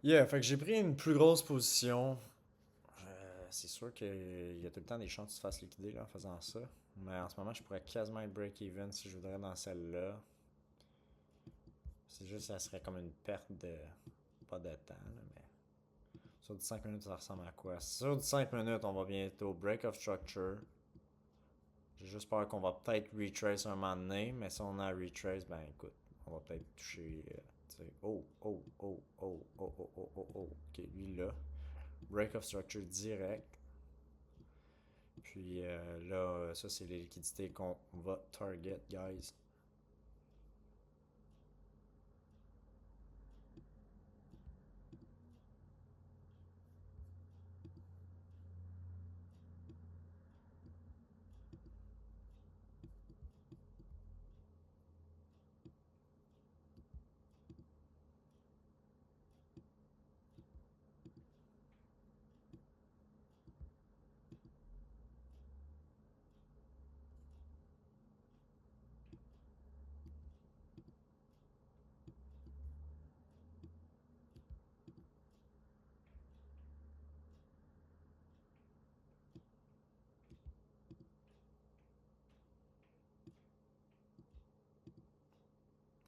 Yeah, fait que j'ai pris une plus grosse position. C'est sûr qu'il y a tout le temps des chances que tu te fasses liquider là, en faisant ça. Mais en ce moment, je pourrais quasiment être break-even si je voudrais dans celle-là. C'est juste, ça serait comme une perte de. Pas de temps, là, mais. Sur du 5 minutes, ça ressemble à quoi? Sur du 5 minutes, on va bientôt break of structure. J'ai juste peur qu'on va peut-être retrace un moment donné, mais si on a retrace, ben écoute, on va peut-être toucher. Oh, oh, oh, oh, oh, oh, oh, oh, oh. Ok, lui là. Break of structure direct. Puis là, ça c'est les liquidités qu'on va target, guys.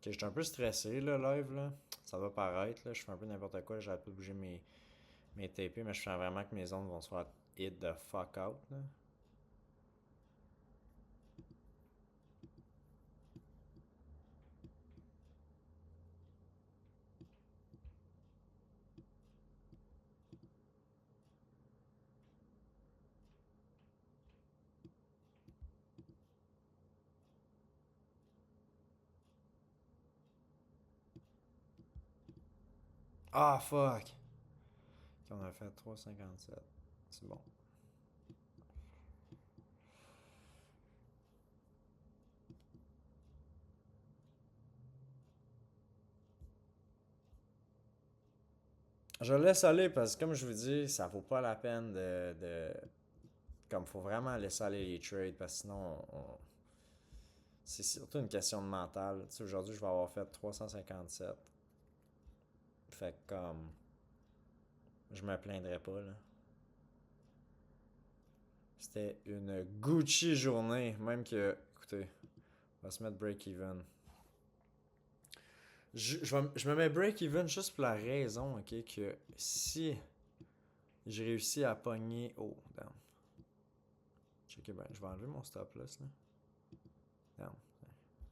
Ok, j'étais un peu stressé, là, live, là. Ça va paraître, là. Je fais un peu n'importe quoi. J'arrête pas de bouger mes TP, mais je sens vraiment que mes ondes vont se faire hit the fuck out, là. Ah, fuck! Ok, on a fait 3,57. C'est bon. Je laisse aller parce que, comme je vous dis, ça vaut pas la peine comme, faut vraiment laisser aller les trades parce que sinon, c'est surtout une question de mental. Tu sais, aujourd'hui, je vais avoir fait 357. Fait que, comme, je me plaindrai pas, là. C'était une Gucci journée. Même que, écoutez, on va se mettre break-even. Je me mets break-even juste pour la raison, ok, que si j'ai réussi à pogner. Oh, damn. Checkez bien, je vais enlever mon stop loss, là. Damn.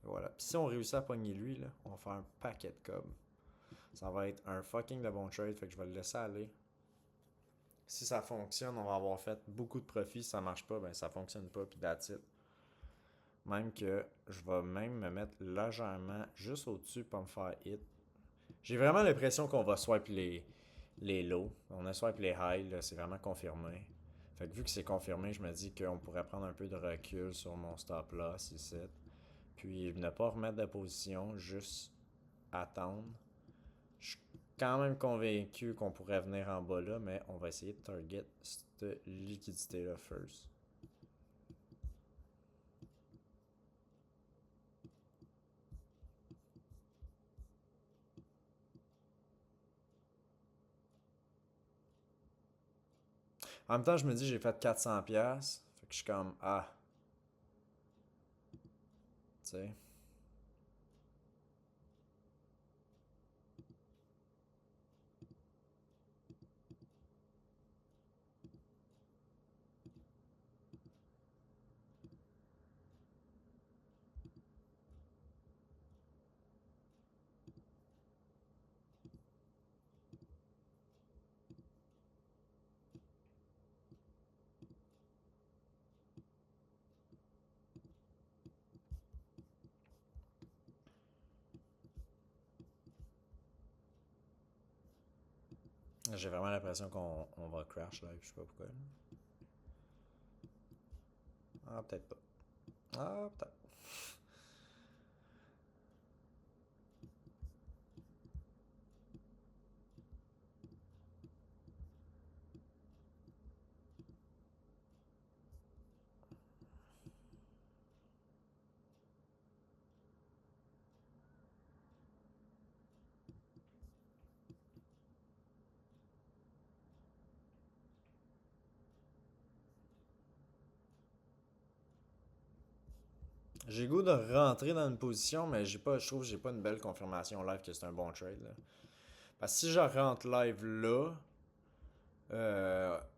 Voilà. Puis si on réussit à pogner lui, là, on va faire un paquet de cob. Ça va être un fucking de bon trade, fait que je vais le laisser aller. Si ça fonctionne, on va avoir fait beaucoup de profit. Si ça marche pas, ben ça fonctionne pas, puis that's it. Même que je vais même me mettre légèrement juste au-dessus pour me faire hit. J'ai vraiment l'impression qu'on va swipe les lows. On a swipe les highs, là, c'est vraiment confirmé. Fait que vu que c'est confirmé, je me dis qu'on pourrait prendre un peu de recul sur mon stop loss ici. Puis ne pas remettre de position, juste attendre. Je suis quand même convaincu qu'on pourrait venir en bas là, mais on va essayer de target cette liquidité là first. En même temps, je me dis j'ai fait 400$. Fait que je suis comme ah, tu sais. J'ai vraiment l'impression qu'on va crash là, je sais pas pourquoi. Ah, peut-être pas. Ah, peut-être. J'ai le goût de rentrer dans une position, mais je trouve que j'ai pas une belle confirmation live que c'est un bon trade là. Parce que si je rentre live là,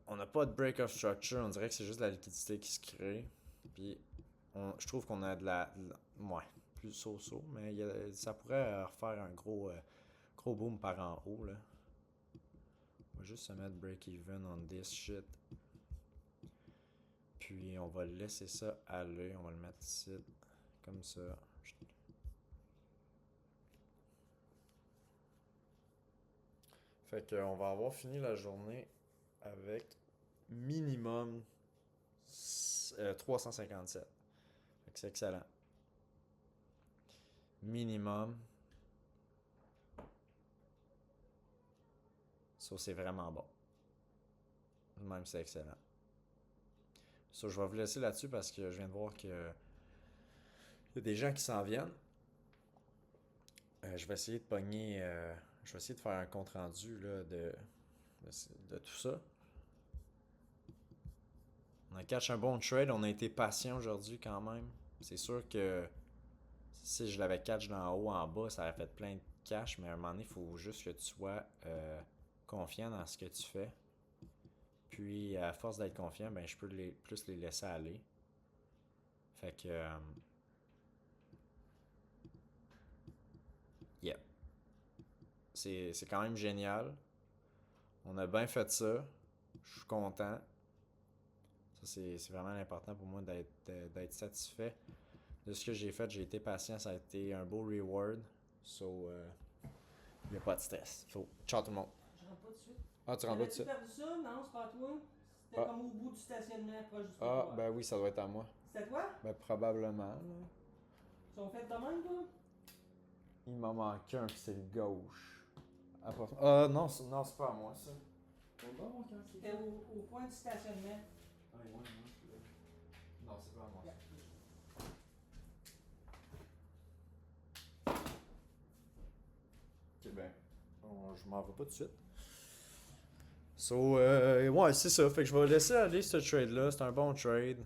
on n'a pas de break of structure, on dirait que c'est juste la liquidité qui se crée. Puis je trouve qu'on a ouais, plus so-so, mais ça pourrait refaire un gros boom par en haut là. On va juste se mettre break-even on this shit. Puis on va laisser ça aller, on va le mettre ici, comme ça. Fait qu'on va avoir fini la journée avec minimum 357. Fait que c'est excellent. Minimum. Ça, c'est vraiment bon. Même, c'est excellent. Ça, je vais vous laisser là-dessus parce que je viens de voir qu'il y a des gens qui s'en viennent. Je vais essayer de pogner. Je vais essayer de faire un compte rendu là, de tout ça. On a catch un bon trade. On a été patient aujourd'hui quand même. C'est sûr que si je l'avais catch d'en haut en bas, ça aurait fait plein de cash, mais à un moment donné, il faut juste que tu sois confiant dans ce que tu fais. Puis, à force d'être confiant, ben, je peux plus les laisser aller. Fait que, yeah. C'est quand même génial. On a bien fait ça. Je suis content. Ça, c'est vraiment important pour moi d'être satisfait de ce que j'ai fait. J'ai été patient. Ça a été un beau reward. So, il n'y a pas de stress. So, ciao tout le monde. Je rentre pas de suite. Ah, tu rentres pas de T'avais-tu suite? perdu ça? Non, c'est pas à toi. C'était Ah, comme au bout du stationnement, proche du ah, trottoir. ben oui, ça doit être à moi. C'était toi? Ben probablement, là. Ils sont faits de même, toi? Il m'en manque un, puis c'est le gauche. Ah, non, non, c'est pas à moi, ça. C'était au point du stationnement. Ah, ouais, non, c'est pas à moi. Yeah. Ok, ben, je m'en vais pas tout de suite. So, ouais, c'est ça. Fait que je vais laisser aller ce trade-là. C'est un bon trade.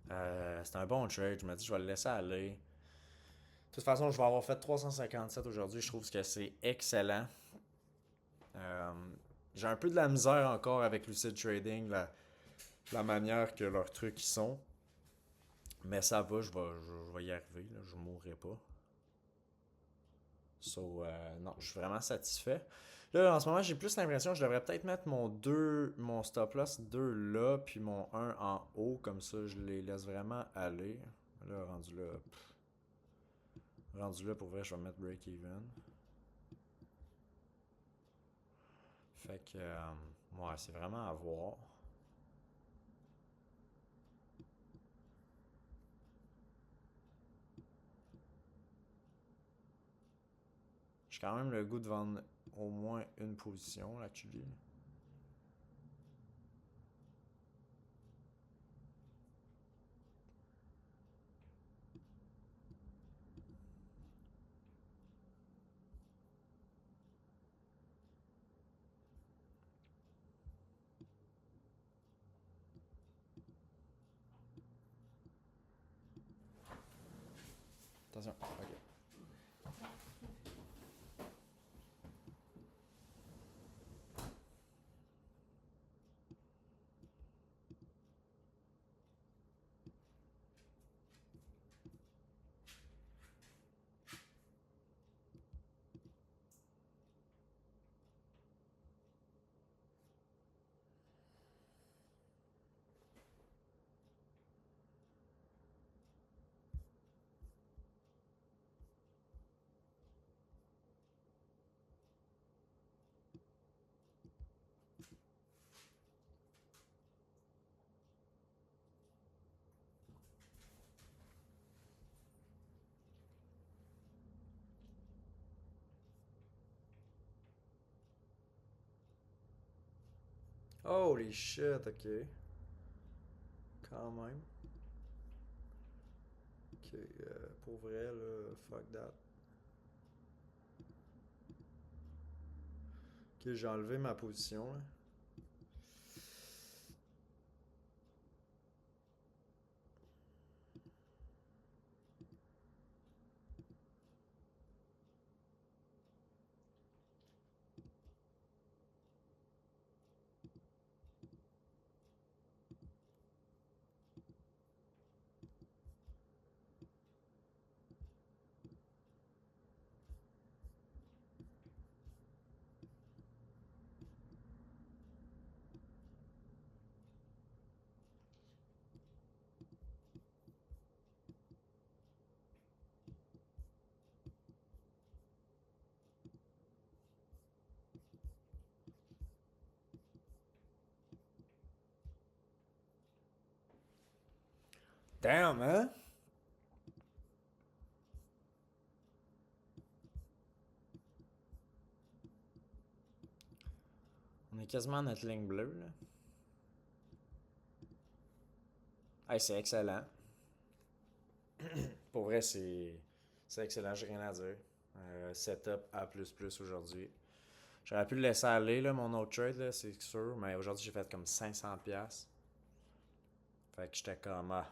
C'est un bon trade. Je me dis, je vais le laisser aller. De toute façon, je vais avoir fait 357 aujourd'hui. Je trouve que c'est excellent. J'ai un peu de la misère encore avec Lucid Trading, la manière que leurs trucs y sont. Mais ça va, je vais y arriver. Là, je mourrai pas. So, non, je suis vraiment satisfait. Là, en ce moment, j'ai plus l'impression que je devrais peut-être mettre mon stop loss 2 là, puis mon 1 en haut, comme ça, je les laisse vraiment aller. Là, rendu là, pour vrai, je vais mettre break-even. Fait que, ouais, c'est vraiment à voir. J'ai quand même le goût de vendre au moins une position, actually. Attention, ok. Holy shit, ok. Quand même. Ok, pour vrai, là, fuck that. Ok, j'ai enlevé ma position, là. Damn, hein? On est quasiment à notre ligne bleue, là. Hey, c'est excellent. Pour vrai, c'est excellent, j'ai rien à dire. Setup A++ aujourd'hui. J'aurais pu le laisser aller, là, mon autre trade, là, c'est sûr, mais aujourd'hui, j'ai fait comme 500$. Fait que j'étais comme, ah,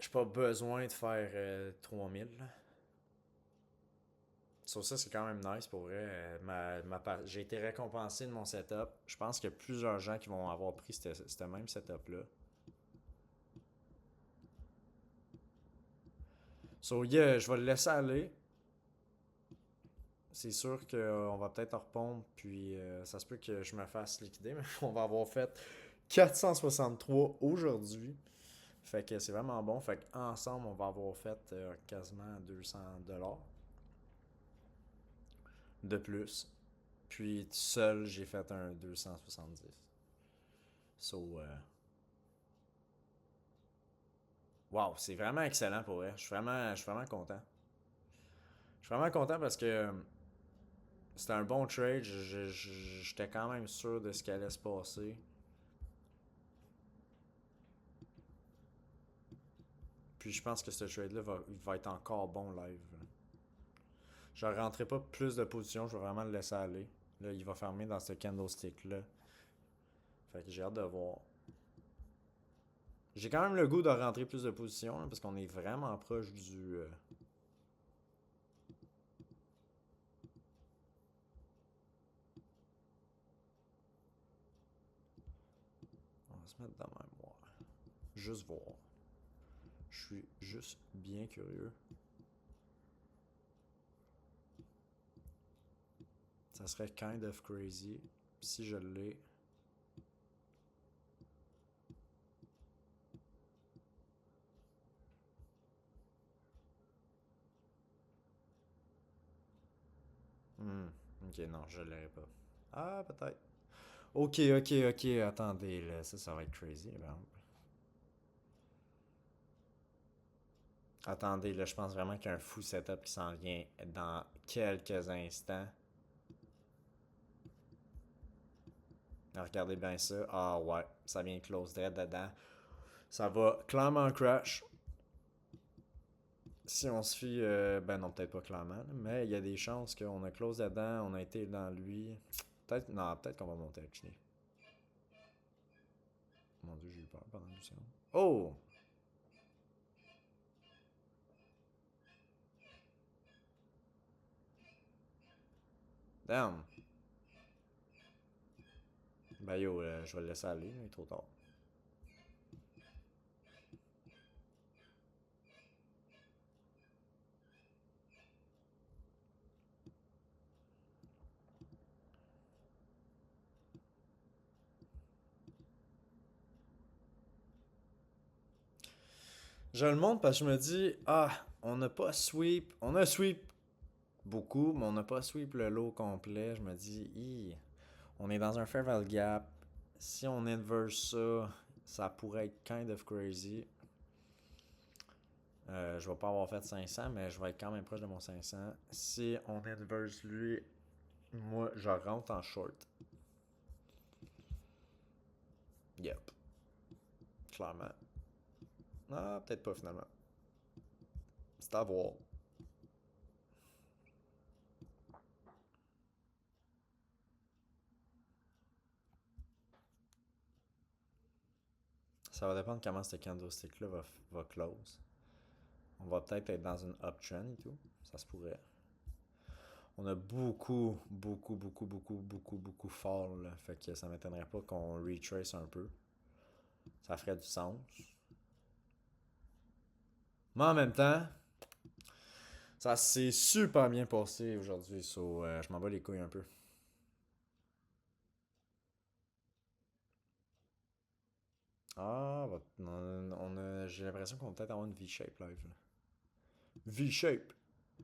j'ai pas besoin de faire 3000. Là. Sur ça, c'est quand même nice pour vrai. J'ai été récompensé de mon setup. Je pense qu'il y a plusieurs gens qui vont avoir pris ce même setup-là. So, yeah, je vais le laisser aller. C'est sûr qu'on va peut-être en repondre, puis ça se peut que je me fasse liquider, mais on va avoir fait 463 aujourd'hui. Fait que c'est vraiment bon. Fait qu'ensemble, on va avoir fait quasiment 200$ de plus. Puis seul, j'ai fait un 270. So, wow, c'est vraiment excellent pour vrai. Je suis vraiment content. Je suis vraiment content parce que c'était un bon trade. J'étais quand même sûr de ce qui allait se passer. Puis je pense que ce trade-là va être encore bon live. Je ne rentrerai pas plus de positions, je vais vraiment le laisser aller. Là, il va fermer dans ce candlestick-là. Fait que j'ai hâte de voir. J'ai quand même le goût de rentrer plus de positions, là, parce qu'on est vraiment proche du... On va se mettre dans la mémoire. Juste voir. Je suis juste bien curieux. Ça serait kind of crazy si je l'ai. Ok, non, je l'aurais pas. Ah, peut-être. Ok, ok, ok, attendez, là, ça va être crazy, par exemple. Attendez, là, je pense vraiment qu'il y a un fou setup qui s'en vient dans quelques instants. Regardez bien ça. Ah ouais, ça vient close dead dedans. Ça va clairement crash. Si on se fie, ben non, peut-être pas clairement, mais il y a des chances qu'on a close dedans, on a été dans lui. Peut-être, non, peut-être qu'on va monter actually. Mon dieu, j'ai eu peur pendant 2 secondes. Oh! Damn! Ben yo, je vais le laisser aller, il est trop tard. Je le montre parce que je me dis, ah, on n'a pas sweep. On a sweep beaucoup, mais on n'a pas sweep le lot complet. Je me dis, on est dans un fair value gap. Si on inverse ça, ça pourrait être kind of crazy. Je vais pas avoir fait 500, mais je vais être quand même proche de mon 500. Si on inverse lui, moi, je rentre en short. Yep. Clairement. Ah, peut-être pas finalement. C'est à voir. Ça va dépendre comment ce candlestick-là va close. On va peut-être être dans une uptrend et tout. Ça se pourrait. On a beaucoup fort, là. Fait que ça m'étonnerait pas qu'on retrace un peu. Ça ferait du sens. Mais en même temps, ça s'est super bien passé aujourd'hui. So, je m'en bats les couilles un peu. Ah, j'ai l'impression qu'on va peut-être avoir une V-shape live. Là. V-shape!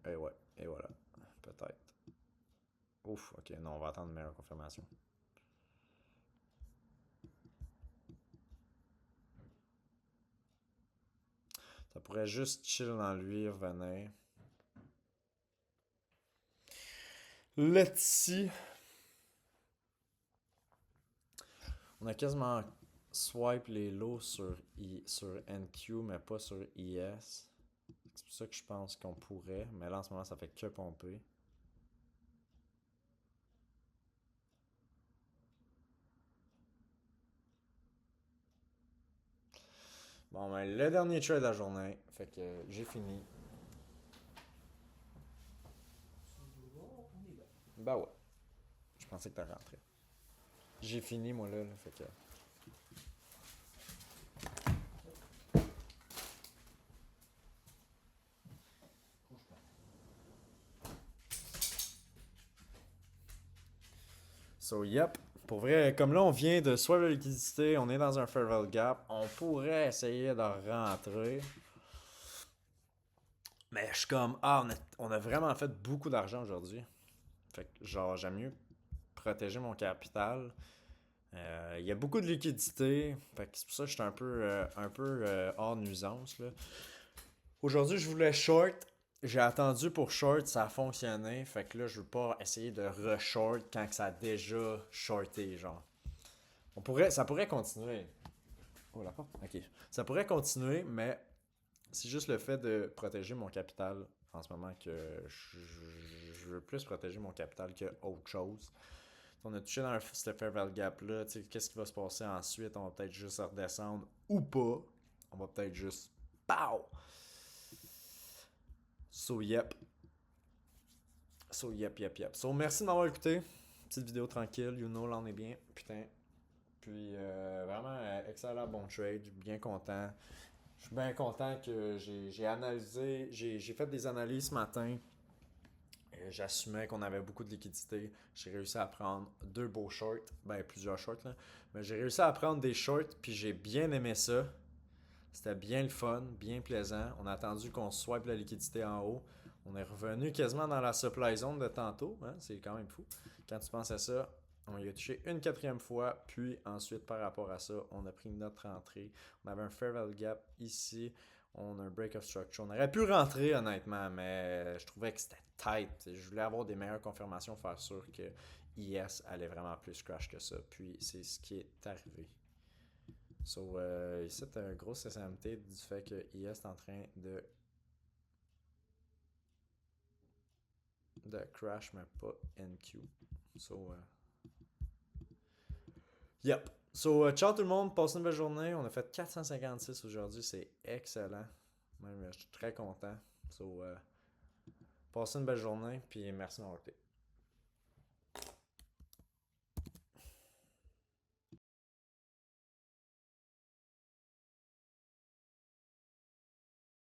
Et ouais, et voilà. Peut-être. Ouf, ok, non, on va attendre une meilleure confirmation. Ça pourrait juste chill dans lui, revenir. Let's see. On a quasiment swipe les lows sur NQ, mais pas sur IS. C'est pour ça que je pense qu'on pourrait, mais là en ce moment ça fait que pomper. Bon, ben, le dernier trade de la journée. Fait que j'ai fini. On est là. Bah ouais. Je pensais que t'as rentré. J'ai fini, moi, là. Fait que. So, yep. Pour vrai, comme là, on vient de swap la liquidité, on est dans un fair value gap. On pourrait essayer de rentrer. Mais je suis comme, ah, on a vraiment fait beaucoup d'argent aujourd'hui. Fait que, genre, j'aime mieux protéger mon capital. Il y a beaucoup de liquidité. Fait que c'est pour ça que je suis un peu hors nuisance, là. Aujourd'hui, je voulais short. J'ai attendu pour short, ça a fonctionné. Fait que là, je veux pas essayer de re-short quand que ça a déjà shorté, genre. Ça pourrait continuer. Oh, la porte? Ok. Ça pourrait continuer, mais c'est juste le fait de protéger mon capital en ce moment que je veux plus protéger mon capital que autre chose. On a touché dans ce fair value gap là, qu'est-ce qui va se passer ensuite? On va peut-être juste redescendre ou pas. On va peut-être juste pow! So yep. So yep. So merci de m'avoir écouté. Petite vidéo tranquille, you know, là on est bien. Putain. Puis vraiment excellent bon trade, bien content. Je suis bien content que j'ai analysé, j'ai fait des analyses ce matin. J'assumais qu'on avait beaucoup de liquidité. J'ai réussi à prendre deux beaux shorts, ben plusieurs shorts là. Mais j'ai réussi à prendre des shorts, puis j'ai bien aimé ça. C'était bien le fun, bien plaisant. On a attendu qu'on swipe la liquidité en haut. On est revenu quasiment dans la supply zone de tantôt. Hein? C'est quand même fou. Quand tu penses à ça, on y a touché une quatrième fois. Puis ensuite, par rapport à ça, on a pris notre entrée. On avait un fair value gap ici. On a un break of structure. On aurait pu rentrer honnêtement, mais je trouvais que c'était tight. Je voulais avoir des meilleures confirmations, faire sûr que IS allait vraiment plus crash que ça. Puis c'est ce qui est arrivé. So, ici, t'as un gros SMT du fait que IS est en train de crash, mais pas NQ. So, yep. So, ciao tout le monde, passez une belle journée. On a fait 456 aujourd'hui, c'est excellent. Même, je suis très content. So, passez une belle journée, puis merci de m'avoir écouté.